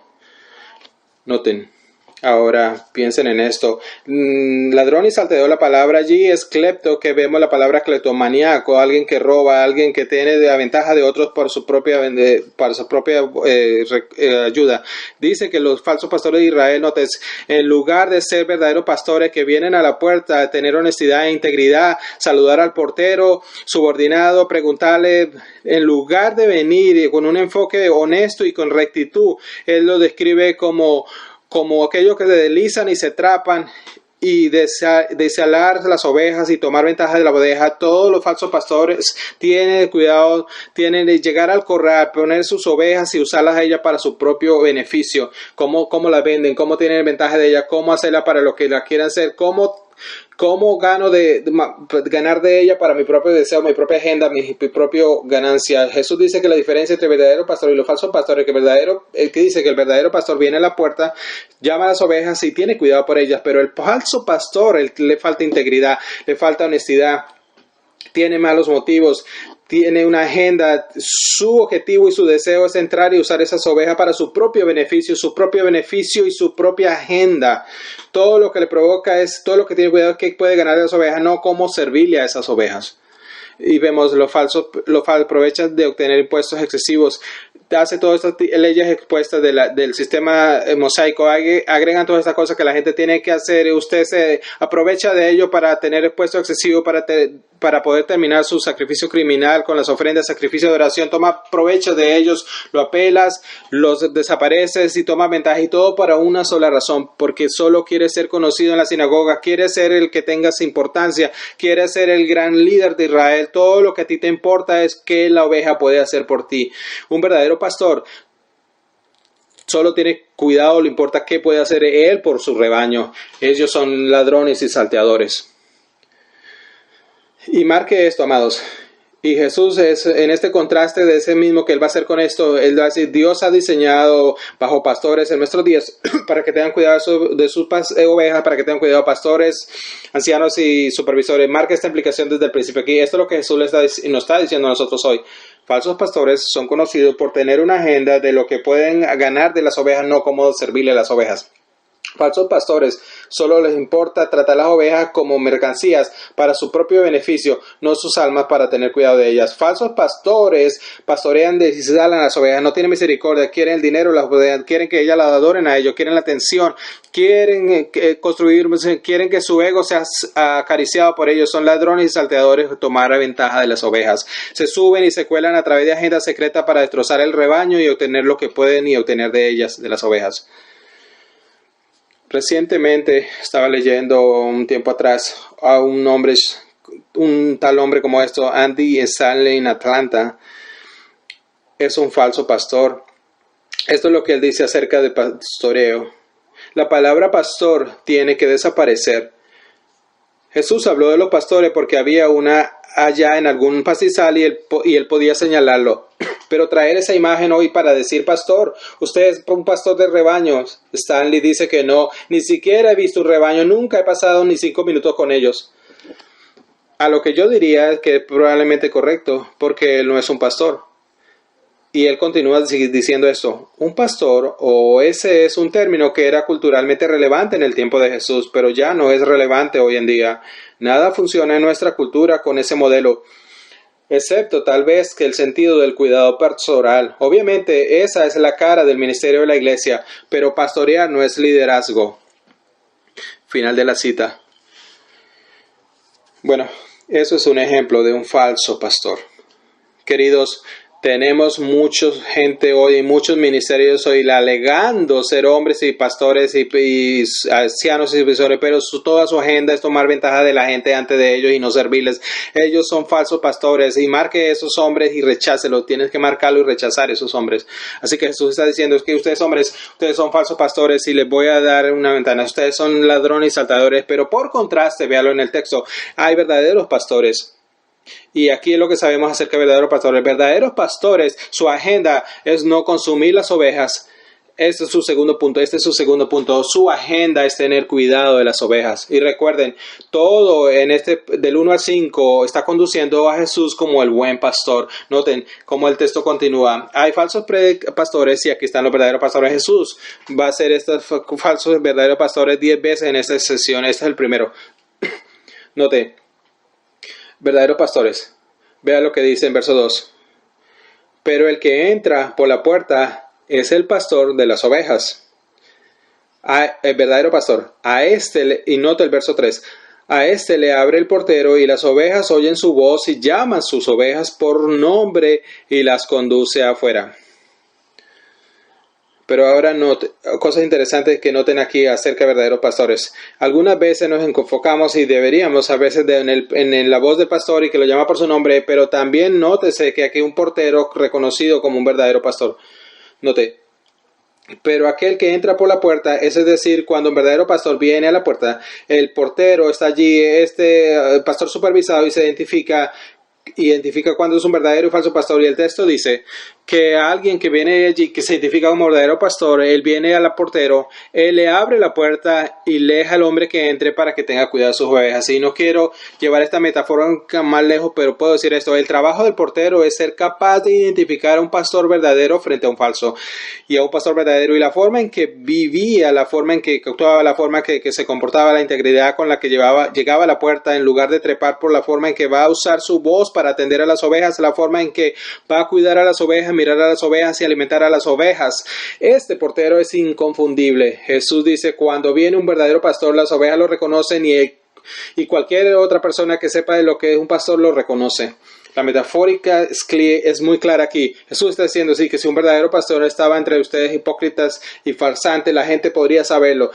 Noten. Ahora piensen en esto. Ladrón y salteador, la palabra allí es clepto, que vemos la palabra cleptomaníaco, alguien que roba, alguien que tiene la ventaja de otros por su propia ayuda. Dice que los falsos pastores de Israel, notes, en lugar de ser verdaderos pastores que vienen a la puerta, tener honestidad e integridad, saludar al portero subordinado, preguntarle, en lugar de venir con un enfoque honesto y con rectitud, él lo describe como aquellos que se deslizan y se atrapan y desalar las ovejas y tomar ventaja de la oveja. Todos los falsos pastores tienen cuidado, tienen de llegar al corral, poner sus ovejas y usarlas a ellas para su propio beneficio. Cómo las venden, cómo tienen ventaja de ellas, cómo hacerla para lo que la quieran hacer, cómo ganar de ella para mi propio deseo, mi propia agenda, mi propia ganancia. Jesús dice que la diferencia entre el verdadero pastor y los falsos pastores, que dice que el verdadero pastor viene a la puerta, llama a las ovejas y tiene cuidado por ellas, pero el falso pastor, le falta integridad, le falta honestidad, tiene malos motivos, tiene una agenda, su objetivo y su deseo es entrar y usar esas ovejas para su propio beneficio y su propia agenda. Todo lo que le provoca todo lo que tiene cuidado es que puede ganar de las ovejas, no cómo servirle a esas ovejas. Y vemos los falsos aprovechan de obtener impuestos excesivos. Hace todas estas leyes expuestas del sistema mosaico, agregan todas estas cosas que la gente tiene que hacer. Usted se aprovecha de ello para tener impuestos excesivos, para poder terminar su sacrificio criminal con las ofrendas, sacrificio de oración. Toma provecho de ellos, lo apelas, los desapareces y toma ventaja, y todo para una sola razón, porque solo quiere ser conocido en la sinagoga, quiere ser el que tengas importancia, quiere ser el gran líder de Israel. Todo lo que a ti te importa es qué la oveja puede hacer por ti. Un verdadero pastor solo tiene cuidado, le importa qué puede hacer él por su rebaño. Ellos son ladrones y salteadores. Y marque esto, amados. Y Jesús es en este contraste de ese mismo que Él va a hacer con esto. Él va a decir, Dios ha diseñado bajo pastores en nuestros días para que tengan cuidado de sus ovejas, para que tengan cuidado pastores, ancianos y supervisores. Marca esta implicación desde el principio aquí. Esto es lo que Jesús nos está diciendo a nosotros hoy. Falsos pastores son conocidos por tener una agenda de lo que pueden ganar de las ovejas, no cómo servirle a las ovejas. Falsos pastores solo les importa tratar las ovejas como mercancías para su propio beneficio, no sus almas para tener cuidado de ellas. Falsos pastores pastorean de a las ovejas, no tienen misericordia, quieren el dinero, las ovejas, quieren que ellas las adoren a ellos, quieren la atención, quieren quieren que su ego sea acariciado por ellos. Son ladrones y salteadores, tomar ventaja de las ovejas. Se suben y se cuelan a través de agendas secretas para destrozar el rebaño y obtener lo que pueden y obtener de ellas, de las ovejas. Recientemente estaba leyendo un tiempo atrás a un tal hombre como esto, Andy Stanley, en Atlanta. Es un falso pastor. Esto es lo que él dice acerca de pastoreo. La palabra pastor tiene que desaparecer. Jesús habló de los pastores porque había una allá en algún pastizal y él podía señalarlo. Pero traer esa imagen hoy para decir pastor, usted es un pastor de rebaños. Stanley dice que no, ni siquiera he visto un rebaño, nunca he pasado ni 5 minutos con ellos. A lo que yo diría es que es probablemente correcto, porque él no es un pastor. Y él continúa diciendo esto, un pastor, o ese es un término que era culturalmente relevante en el tiempo de Jesús, pero ya no es relevante hoy en día. Nada funciona en nuestra cultura con ese modelo, excepto tal vez que el sentido del cuidado pastoral. Obviamente esa es la cara del ministerio de la iglesia, pero pastorear no es liderazgo. Final de la cita. Bueno, eso es un ejemplo de un falso pastor. Queridos, tenemos mucha gente hoy, muchos ministerios hoy alegando ser hombres y pastores y ancianos y supervisores, pero toda su agenda es tomar ventaja de la gente antes de ellos y no servirles. Ellos son falsos pastores, y marque esos hombres y rechácelos. Tienes que marcarlo y rechazar esos hombres. Así que Jesús está diciendo es que ustedes hombres, ustedes son falsos pastores y les voy a dar una ventana. Ustedes son ladrones y saltadores, pero por contraste, véalo en el texto, hay verdaderos pastores. Y aquí es lo que sabemos acerca de verdaderos pastores. Verdaderos pastores, su agenda es no consumir las ovejas, Este es su segundo punto. Su agenda es tener cuidado de las ovejas. Y recuerden, todo en del 1 al 5 está conduciendo a Jesús como el buen pastor. Noten cómo el texto continúa. Hay falsos pastores y aquí están los verdaderos pastores. Jesús va a hacer estos falsos verdaderos pastores 10 veces en esta sesión. Este es el primero. Noten, verdaderos pastores. Vea lo que dice en verso 2. Pero el que entra por la puerta es el pastor de las ovejas. El verdadero pastor. Y nota el verso 3. A este le abre el portero y las ovejas oyen su voz y llaman sus ovejas por nombre y las conduce afuera. Pero ahora cosas interesantes que noten aquí acerca de verdaderos pastores. Algunas veces nos enfocamos y deberíamos a veces en la voz del pastor y que lo llama por su nombre, pero también nótese que aquí hay un portero reconocido como un verdadero pastor. Note, pero aquel que entra por la puerta, es decir, cuando un verdadero pastor viene a la puerta, el portero está allí, pastor supervisado y se identifica cuando es un verdadero y falso pastor. Y el texto dice que alguien que viene allí, que se identifica como verdadero pastor, él viene al portero, él le abre la puerta y le deja al hombre que entre para que tenga cuidado de sus ovejas. Y no quiero llevar esta metáfora más lejos, pero puedo decir esto: el trabajo del portero es ser capaz de identificar a un pastor verdadero frente a un falso, y a un pastor verdadero, y la forma en que vivía, la forma en que actuaba, la forma que se comportaba, la integridad con la que llegaba a la puerta, en lugar de trepar, por la forma en que va a usar su voz para atender a las ovejas, la forma en que va a cuidar a las ovejas, mirar a las ovejas y alimentar a las ovejas. Este portero es inconfundible. Jesús dice: cuando viene un verdadero pastor, las ovejas lo reconocen y cualquier otra persona que sepa de lo que es un pastor lo reconoce. La metafórica es muy clara aquí. Jesús está diciendo que si un verdadero pastor estaba entre ustedes hipócritas y farsantes, la gente podría saberlo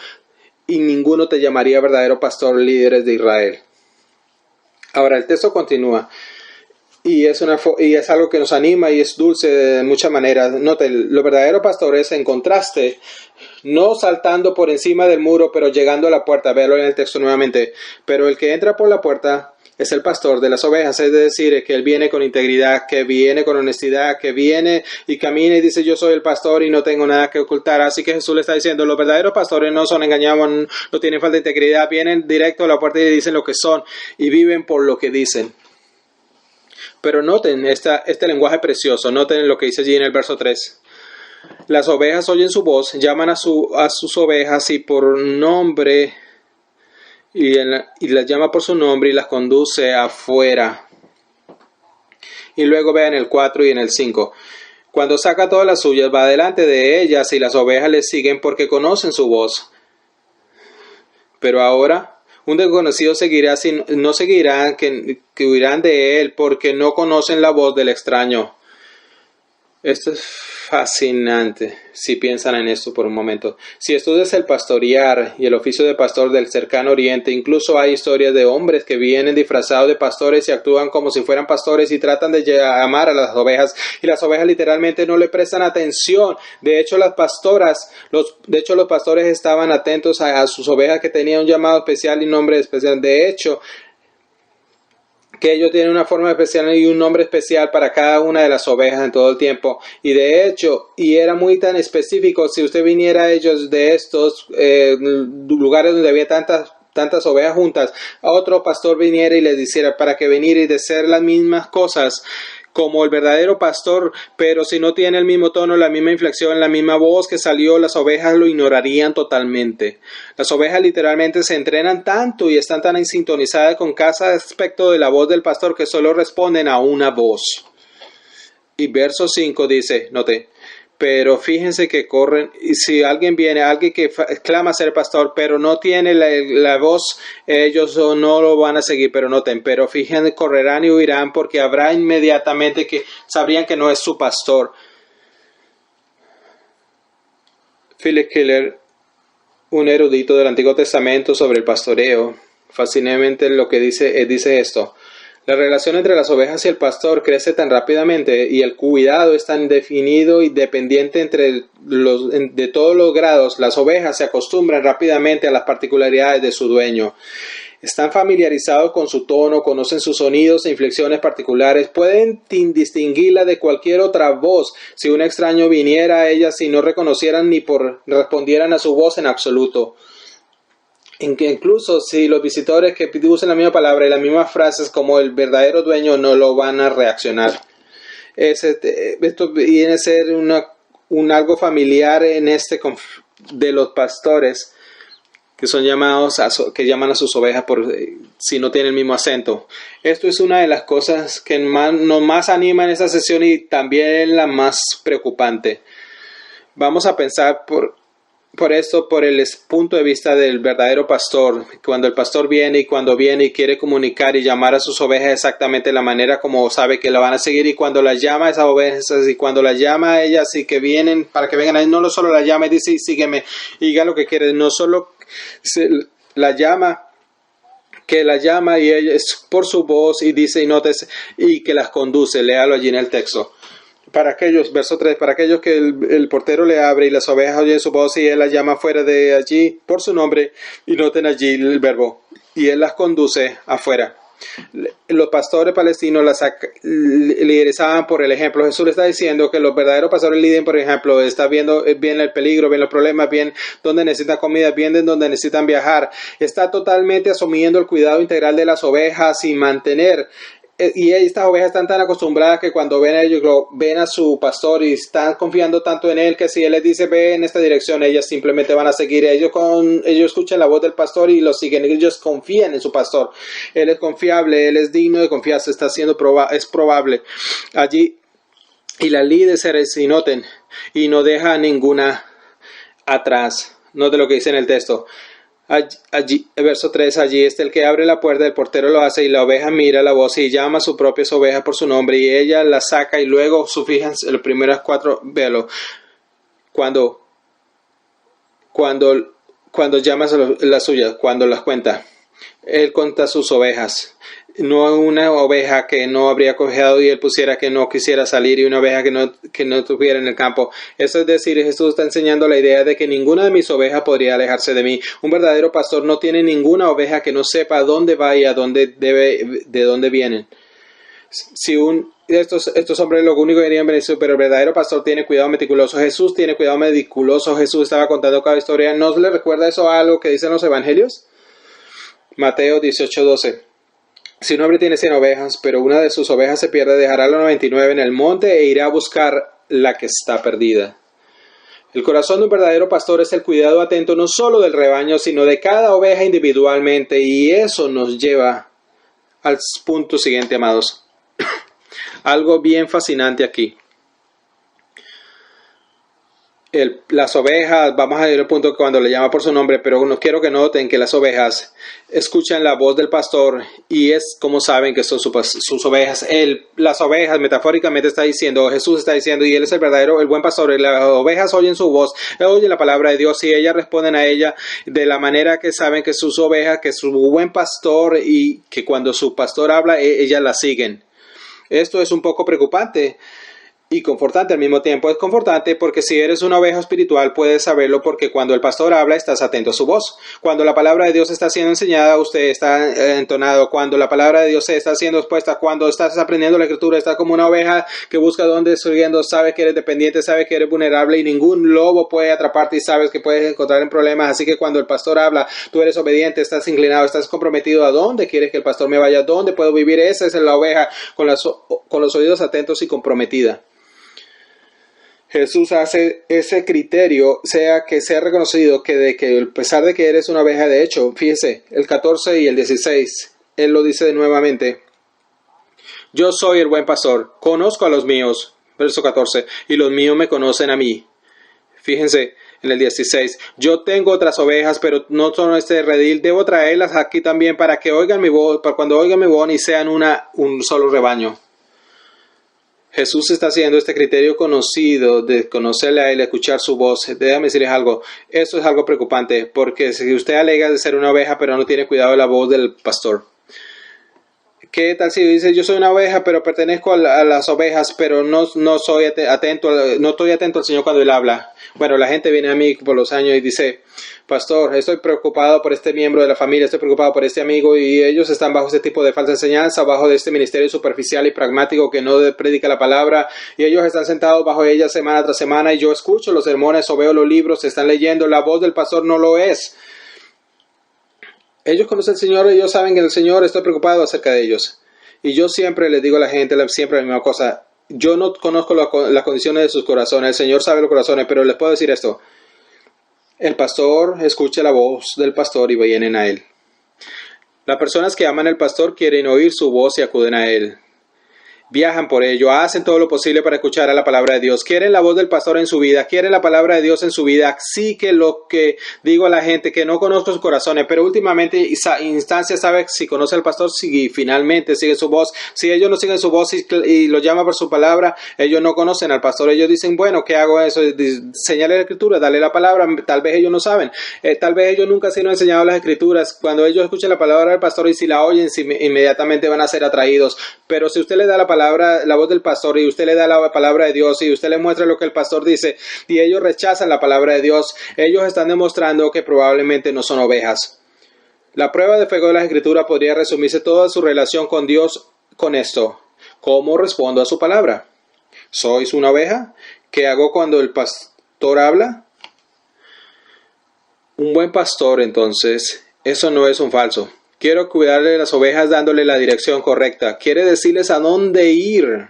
y ninguno te llamaría verdadero pastor, líderes de Israel. Ahora el texto continúa. Y es algo que nos anima y es dulce de muchas maneras. Noten, los verdaderos pastores, en contraste, no saltando por encima del muro, pero llegando a la puerta. Véalo en el texto nuevamente. Pero el que entra por la puerta es el pastor de las ovejas, es decir, que él viene con integridad, que viene con honestidad, que viene y camina y dice: yo soy el pastor y no tengo nada que ocultar. Así que Jesús le está diciendo: los verdaderos pastores no son engañados, no tienen falta de integridad, vienen directo a la puerta y dicen lo que son y viven por lo que dicen. Pero noten este lenguaje precioso. Noten lo que dice allí en el verso 3. Las ovejas oyen su voz, llaman a sus ovejas y por nombre, y las llama por su nombre y las conduce afuera. Y luego vean el 4 y en el 5. Cuando saca todas las suyas, va delante de ellas y las ovejas le siguen porque conocen su voz. Pero ahora un desconocido no seguirán, que huirán de él porque no conocen la voz del extraño. Esto es fascinante si piensan en esto por un momento. Si estudias el pastorear y el oficio de pastor del cercano oriente, incluso hay historias de hombres que vienen disfrazados de pastores y actúan como si fueran pastores y tratan de amar a las ovejas, y las ovejas literalmente no le prestan atención. De hecho, los pastores estaban atentos a sus ovejas, que tenían un llamado especial y nombre especial. De hecho, que ellos tienen una forma especial y un nombre especial para cada una de las ovejas en todo el tiempo. Y de hecho, y era muy tan específico, si usted viniera a ellos de estos lugares donde había tantas ovejas juntas, a otro pastor viniera y les dijera para que venir y decir las mismas cosas como el verdadero pastor, pero si no tiene el mismo tono, la misma inflexión, la misma voz que salió, las ovejas lo ignorarían totalmente. Las ovejas literalmente se entrenan tanto y están tan sintonizadas con cada aspecto de la voz del pastor que solo responden a una voz. Y verso 5 dice, note: pero fíjense que corren, y si alguien que clama ser pastor, pero no tiene la voz, ellos no lo van a seguir. Pero noten, pero fíjense, correrán y huirán porque habrá inmediatamente que sabrían que no es su pastor. Philip Keller, un erudito del Antiguo Testamento sobre el pastoreo, fascinantemente lo que dice esto: la relación entre las ovejas y el pastor crece tan rápidamente y el cuidado es tan definido y dependiente de todos los grados. Las ovejas se acostumbran rápidamente a las particularidades de su dueño. Están familiarizados con su tono, conocen sus sonidos e inflexiones particulares, pueden distinguirla de cualquier otra voz si un extraño viniera a ella, si no reconocieran ni respondieran a su voz en absoluto. Incluso si los visitores que usan la misma palabra y las mismas frases como el verdadero dueño no lo van a reaccionar. Esto viene a ser algo familiar en de los pastores que son que llaman a sus ovejas si no tienen el mismo acento. Esto es una de las cosas que nos más anima en esta sesión y también la más preocupante. Vamos a pensar por esto, por el punto de vista del verdadero pastor. Cuando el pastor viene y quiere comunicar y llamar a sus ovejas exactamente de la manera como sabe que la van a seguir, y cuando las llama a esas ovejas y cuando las llama a ellas y que vienen para que vengan, no solo la llama y dice sígueme y diga lo que quiere, no solo la llama y ella es por su voz y dice y notes y que las conduce. Léalo allí en el texto. Verso 3, para aquellos que el portero le abre y las ovejas oyen su voz y él las llama fuera de allí por su nombre, y noten allí el verbo, y él las conduce afuera. Los pastores palestinos liderizaban por el ejemplo. Jesús le está diciendo que los verdaderos pastores lideren por ejemplo. Está viendo bien el peligro, bien los problemas, bien donde necesitan comida, bien donde necesitan viajar. Está totalmente asumiendo el cuidado integral de las ovejas y mantener. Y estas ovejas están tan acostumbradas que cuando ven a su pastor y están confiando tanto en él que si él les dice ve en esta dirección, ellas simplemente van a seguir. Ellos escuchan la voz del pastor y lo siguen. Ellos confían en su pastor. Él es confiable, él es digno de confianza, es probable. Allí, y la líder y noten, y no deja ninguna atrás. Note lo que dice en el texto. Allí, verso 3, allí está el que abre la puerta, el portero lo hace y la oveja mira la voz y llama a sus propias ovejas por su nombre y ella las saca y luego fíjense, los primeros 4, véalo, cuando llama a las suyas, cuando las cuenta, él cuenta sus ovejas. No una oveja que no habría cojeado y él pusiera que no quisiera salir y una oveja que no estuviera en el campo. Eso es decir, Jesús está enseñando la idea de que ninguna de mis ovejas podría alejarse de mí. Un verdadero pastor no tiene ninguna oveja que no sepa dónde va y de dónde vienen. Si estos hombres lo único que querían beneficio, pero el verdadero pastor tiene cuidado meticuloso. Jesús tiene cuidado meticuloso. Jesús estaba contando cada historia. ¿No le recuerda eso a algo que dicen los evangelios? Mateo 18:12. Si un hombre tiene 100 ovejas, pero una de sus ovejas se pierde, dejará las 99 en el monte e irá a buscar la que está perdida. El corazón de un verdadero pastor es el cuidado atento no solo del rebaño, sino de cada oveja individualmente, y eso nos lleva al punto siguiente, amados. Algo bien fascinante aquí. Las ovejas, vamos a ir al punto cuando le llama por su nombre, pero no quiero que noten que las ovejas escuchan la voz del pastor y es como saben que son sus ovejas. Las ovejas metafóricamente Jesús está diciendo, y él es el buen pastor, y las ovejas oyen su voz, oyen la palabra de Dios y ellas responden a ella de la manera que saben que sus ovejas, que su buen pastor y que cuando su pastor habla, ellas la siguen. Esto es un poco preocupante y confortante al mismo tiempo. Es confortante porque si eres una oveja espiritual puedes saberlo porque cuando el pastor habla estás atento a su voz. Cuando la palabra de Dios está siendo enseñada, usted está entonado. Cuando la palabra de Dios se está siendo expuesta, cuando estás aprendiendo la escritura, estás como una oveja que busca dónde está yendo, sabe que eres dependiente, sabe que eres vulnerable y ningún lobo puede atraparte y sabes que puedes encontrar en problemas. Así que cuando el pastor habla, tú eres obediente, estás inclinado, estás comprometido a dónde quieres que el pastor me vaya, dónde puedo vivir. Esa es la oveja con los oídos atentos y comprometida. Jesús hace ese criterio, sea reconocido que a pesar de que eres una oveja, de hecho, fíjese, el 14 y el 16, él lo dice nuevamente. Yo soy el buen pastor, conozco a los míos, verso 14, y los míos me conocen a mí. Fíjense, en el 16, yo tengo otras ovejas, pero no son este redil, debo traerlas aquí también para que oigan mi voz, para cuando oigan mi voz y sean un solo rebaño. Jesús está haciendo este criterio conocido de conocerle a él, escuchar su voz. Déjame decirles algo, esto es algo preocupante, porque si usted alega de ser una oveja pero no tiene cuidado de la voz del pastor, ¿Qué tal si dice yo soy una oveja, pero pertenezco a las ovejas, pero no soy atento, no estoy atento al Señor cuando Él habla? Bueno, la gente viene a mí por los años y dice, pastor, estoy preocupado por este miembro de la familia, estoy preocupado por este amigo, y ellos están bajo este tipo de falsa enseñanza, bajo de este ministerio superficial y pragmático que no predica la palabra, y ellos están sentados bajo ella semana tras semana, y yo escucho los sermones o veo los libros, se están leyendo, la voz del pastor no lo es. Ellos conocen al Señor, ellos saben que el Señor, estoy preocupado acerca de ellos. Y yo siempre les digo a la gente, siempre la misma cosa. Yo no conozco las condiciones de sus corazones, el Señor sabe los corazones, pero les puedo decir esto. El pastor escucha la voz del pastor y vienen a él. Las personas que aman al pastor quieren oír su voz y acuden a él. Viajan por ello, hacen todo lo posible para escuchar a la palabra de Dios. Quieren la voz del pastor en su vida, quieren la palabra de Dios en su vida. Así que lo que digo a la gente, que no conozco sus corazones, pero últimamente instancia sabe si conoce al pastor, si finalmente sigue su voz. Si ellos no siguen su voz y lo llama por su palabra, ellos no conocen al pastor. Ellos dicen, bueno, ¿qué hago eso? Señale la escritura, dale la palabra. Tal vez ellos no saben, tal vez ellos nunca se han enseñado las escrituras. Cuando ellos escuchen la palabra del pastor y si la oyen, inmediatamente van a ser atraídos. Pero si usted le da la voz del pastor y usted le da la palabra de Dios y usted le muestra lo que el pastor dice y ellos rechazan la palabra de Dios, ellos están demostrando que probablemente no son ovejas. La prueba de fuego de la Escritura podría resumirse toda su relación con Dios con esto. ¿Cómo respondo a su palabra? ¿Sois una oveja? ¿Qué hago cuando el pastor habla? Un buen pastor, entonces, eso no es un falso. Quiero cuidarle de las ovejas dándole la dirección correcta. Quiere decirles a dónde ir.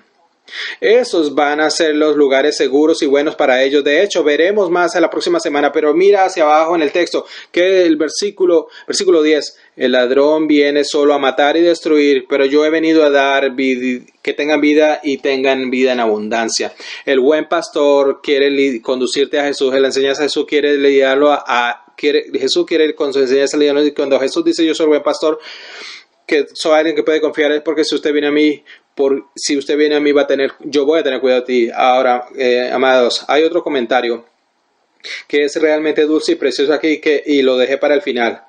Esos van a ser los lugares seguros y buenos para ellos. De hecho, veremos más en la próxima semana, pero mira hacia abajo en el texto, que el versículo 10, el ladrón viene solo a matar y destruir, pero yo he venido a dar que tengan vida y tengan vida en abundancia. El buen pastor quiere conducirte a Jesús, la enseñanza de Jesús quiere lidiarlo Jesús quiere con su enseñanza lidiarlo, y cuando Jesús dice yo soy el buen pastor, que soy alguien que puede confiar, es porque si usted viene a mí, yo voy a tener cuidado de ti. Ahora, amados, hay otro comentario que es realmente dulce y precioso aquí y lo dejé para el final.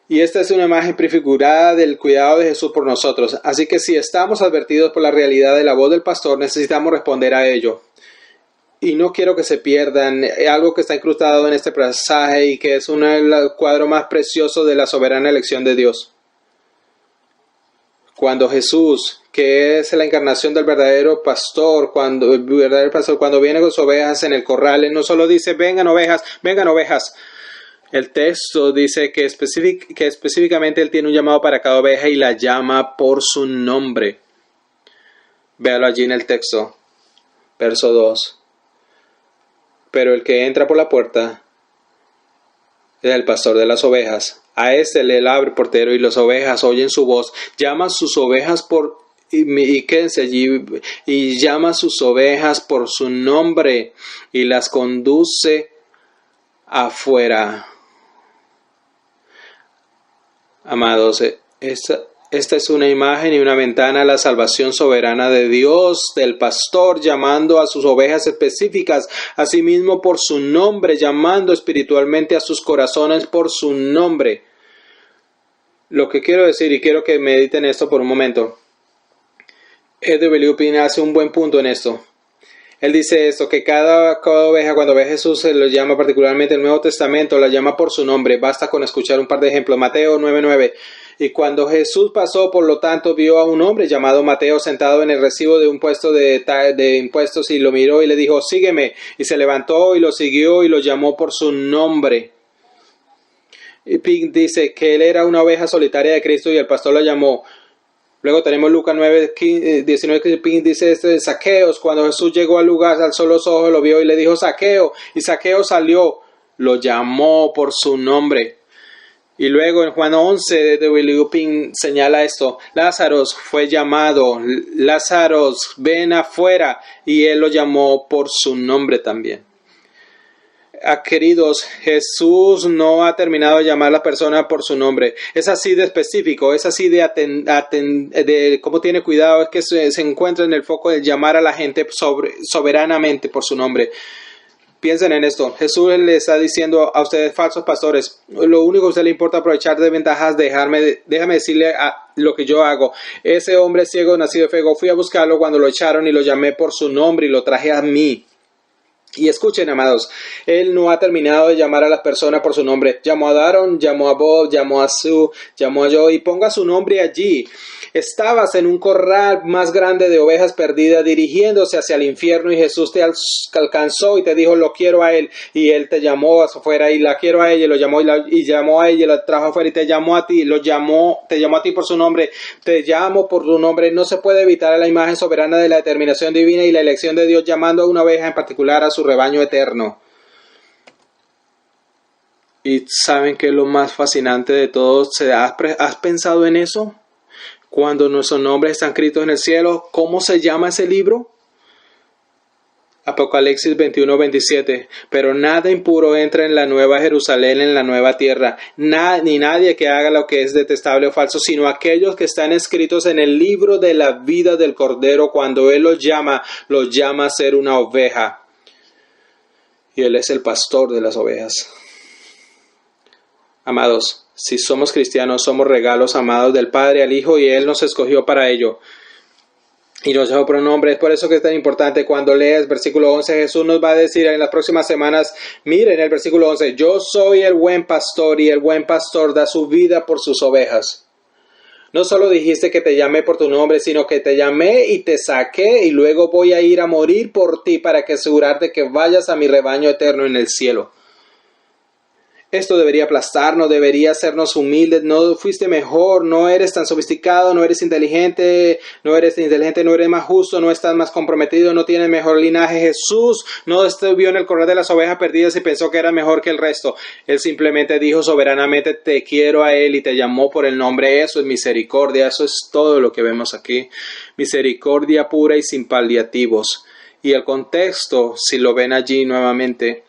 Y esta es una imagen prefigurada del cuidado de Jesús por nosotros. Así que si estamos advertidos por la realidad de la voz del pastor, necesitamos responder a ello. Y no quiero que se pierdan algo que está incrustado en este pasaje y que es el cuadro más precioso de la soberana elección de Dios. Cuando Jesús, que es la encarnación del verdadero pastor, cuando viene con sus ovejas en el corral, Él no solo dice vengan ovejas. El texto dice que específicamente Él tiene un llamado para cada oveja y la llama por su nombre. Véalo allí en el texto, verso 2. Pero el que entra por la puerta es el pastor de las ovejas. A este le abre el portero y las ovejas oyen su voz. Llama a sus ovejas y quédense allí. Y llama a sus ovejas por su nombre y las conduce afuera. Amados, esta es una imagen y una ventana a la salvación soberana de Dios, del pastor llamando a sus ovejas específicas, asimismo por su nombre, llamando espiritualmente a sus corazones por su nombre. Lo que quiero decir, y quiero que mediten esto por un momento, E.W. Pink hace un buen punto en esto. Él dice esto, que cada oveja, cuando ve a Jesús, se lo llama particularmente el Nuevo Testamento, la llama por su nombre. Basta con escuchar un par de ejemplos. Mateo 9:9. Y cuando Jesús pasó, por lo tanto, vio a un hombre llamado Mateo sentado en el recibo de un puesto de impuestos y lo miró y le dijo, sígueme. Y se levantó y lo siguió y lo llamó por su nombre. Y Pink dice que él era una oveja solitaria de Cristo y el pastor lo llamó. Luego tenemos Lucas 9:19 que Pink dice de Zaqueos. Cuando Jesús llegó al lugar, alzó los ojos, lo vio y le dijo Zaqueo. Y Zaqueo salió, lo llamó por su nombre. Y luego en Juan 11, E.W. Pink señala esto. Lázaro fue llamado. Lázaro, ven afuera. Y él lo llamó por su nombre también. Queridos, Jesús no ha terminado de llamar a la persona por su nombre. Es así de específico, es así de cómo tiene cuidado, es que se encuentra en el foco de llamar a la gente soberanamente por su nombre. Piensen en esto. Jesús le está diciendo a ustedes, falsos pastores, lo único que a usted le importa aprovechar de ventajas, déjame decirle lo que yo hago. Ese hombre ciego nacido de fuego, fui a buscarlo cuando lo echaron y lo llamé por su nombre y lo traje a mí. Y escuchen, amados, él no ha terminado de llamar a las personas por su nombre. Llamó a Daron, llamó a Bob, llamó a Sue, llamó a Joe, y ponga su nombre allí. Estabas en un corral más grande de ovejas perdidas dirigiéndose hacia el infierno y Jesús te alcanzó y te dijo, lo quiero a él. Y él te llamó afuera y la quiero a ella, y lo llamó y llamó a ella y la trajo afuera y te llamó a ti, te llamó a ti por su nombre. Te llamo por tu nombre. No se puede evitar la imagen soberana de la determinación divina y la elección de Dios llamando a una oveja en particular a su rebaño eterno. ¿Y saben qué es lo más fascinante de todo? ¿Has pensado en eso? Cuando nuestros nombres están escritos en el cielo, ¿cómo se llama ese libro? Apocalipsis 21:27. Pero nada impuro entra en la nueva Jerusalén, en la nueva tierra, ni nadie que haga lo que es detestable o falso, sino aquellos que están escritos en el libro de la vida del Cordero. Cuando Él los llama a ser una oveja. Y Él es el pastor de las ovejas. Amados, si somos cristianos, somos regalos amados del Padre al Hijo y Él nos escogió para ello. Y nos dejó pronombre. Es por eso que es tan importante cuando lees versículo 11. Jesús nos va a decir en las próximas semanas, miren el versículo 11, yo soy el buen pastor y el buen pastor da su vida por sus ovejas. No solo dijiste que te llamé por tu nombre, sino que te llamé y te saqué y luego voy a ir a morir por ti para que asegurarte que vayas a mi rebaño eterno en el cielo. Esto debería aplastarnos, debería hacernos humildes. No fuiste mejor, no eres tan sofisticado, no eres inteligente, no eres más justo, no estás más comprometido, no tienes mejor linaje. Jesús no estuvo en el corral de las ovejas perdidas y pensó que era mejor que el resto. Él simplemente dijo soberanamente, te quiero a Él y te llamó por el nombre. Eso es misericordia, eso es todo lo que vemos aquí. Misericordia pura y sin paliativos. Y el contexto, si lo ven allí nuevamente,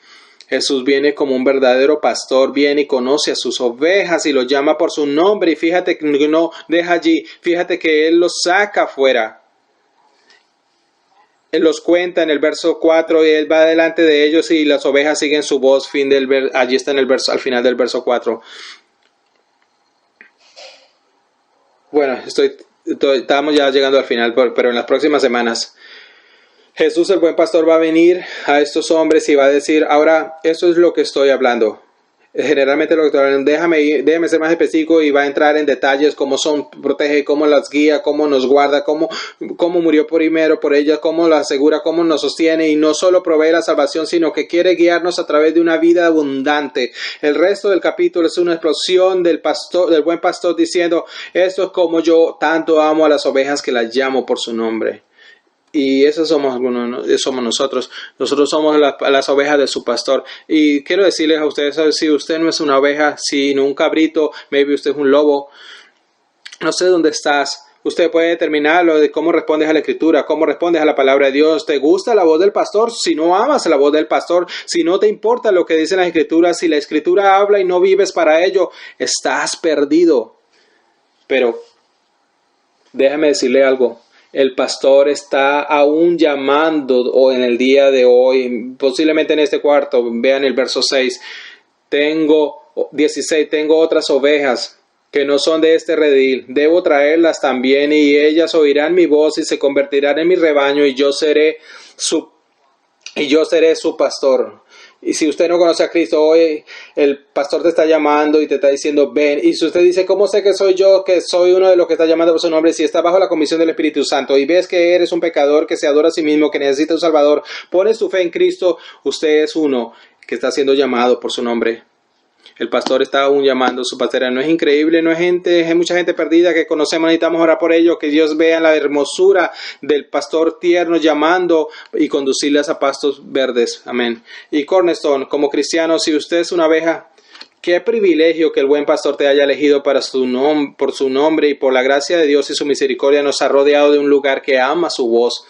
Jesús viene como un verdadero pastor, viene y conoce a sus ovejas y los llama por su nombre. Y fíjate que no deja allí, fíjate que Él los saca afuera. Él los cuenta en el verso 4 y Él va delante de ellos y las ovejas siguen su voz. Allí está en el verso, al final del verso 4. Bueno, estamos ya llegando al final, pero en las próximas semanas Jesús el buen pastor va a venir a estos hombres y va a decir, ahora, eso es lo que estoy hablando. Generalmente lo que estoy hablando, déjame ser más específico y va a entrar en detalles, cómo protege, cómo las guía, cómo nos guarda, cómo murió primero por ellas, cómo las asegura, cómo nos sostiene y no solo provee la salvación, sino que quiere guiarnos a través de una vida abundante. El resto del capítulo es una explosión del buen pastor diciendo, esto es como yo tanto amo a las ovejas que las llamo por su nombre. Y esos somos nosotros. Nosotros somos las ovejas de su pastor. Y quiero decirles a ustedes, si usted no es una oveja, si no un cabrito, maybe usted es un lobo, no sé dónde estás. Usted puede determinar lo de cómo respondes a la escritura, cómo respondes a la palabra de Dios. ¿Te gusta la voz del pastor? Si no amas la voz del pastor, si no te importa lo que dicen las escrituras, si la escritura habla y no vives para ello, estás perdido. Pero déjame decirle algo. El pastor está aún llamando o en el día de hoy, posiblemente en este cuarto, vean el verso 6, tengo otras ovejas que no son de este redil, debo traerlas también y ellas oirán mi voz y se convertirán en mi rebaño y yo seré su pastor. Y si usted no conoce a Cristo hoy, el pastor te está llamando y te está diciendo ven. Y si usted dice, ¿cómo sé que soy yo, que soy uno de los que está llamando por su nombre? Si está bajo la comisión del Espíritu Santo y ves que eres un pecador que se adora a sí mismo, que necesita un Salvador, pones tu fe en Cristo, usted es uno que está siendo llamado por su nombre. El pastor está aún llamando a su pastera. ¿No es increíble? No es hay mucha gente perdida que conocemos, necesitamos orar por ello, que Dios vea la hermosura del pastor tierno llamando y conducirles a pastos verdes. Amén. Y Cornerstone, como cristiano, si usted es una oveja, qué privilegio que el buen pastor te haya elegido por su nombre y por la gracia de Dios y su misericordia nos ha rodeado de un lugar que ama su voz.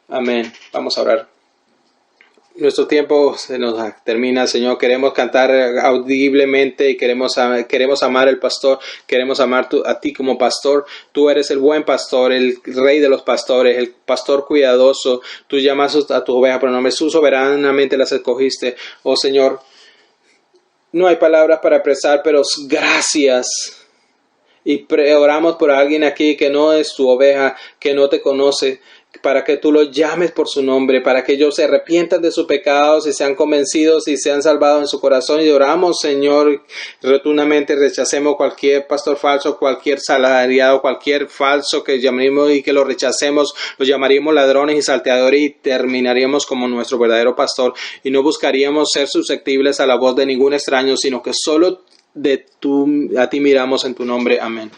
Amén. Vamos a orar. Nuestro tiempo se nos termina, Señor. Queremos cantar audiblemente y queremos amar al pastor. Queremos amar a ti como pastor. Tú eres el buen pastor, el rey de los pastores, el pastor cuidadoso. Tú llamas a tu oveja por nombre. Tú soberanamente las escogiste. Oh, Señor, no hay palabras para expresar, pero gracias. Y oramos por alguien aquí que no es tu oveja, que no te conoce, para que tú los llames por su nombre, para que ellos se arrepientan de sus pecados y sean convencidos y sean salvados en su corazón. Y oramos, Señor, rotundamente rechacemos cualquier pastor falso, cualquier salariado, cualquier falso que llamemos y que lo rechacemos, los llamaríamos ladrones y salteadores y terminaríamos como nuestro verdadero pastor. Y no buscaríamos ser susceptibles a la voz de ningún extraño, sino que solo a ti miramos en tu nombre. Amén.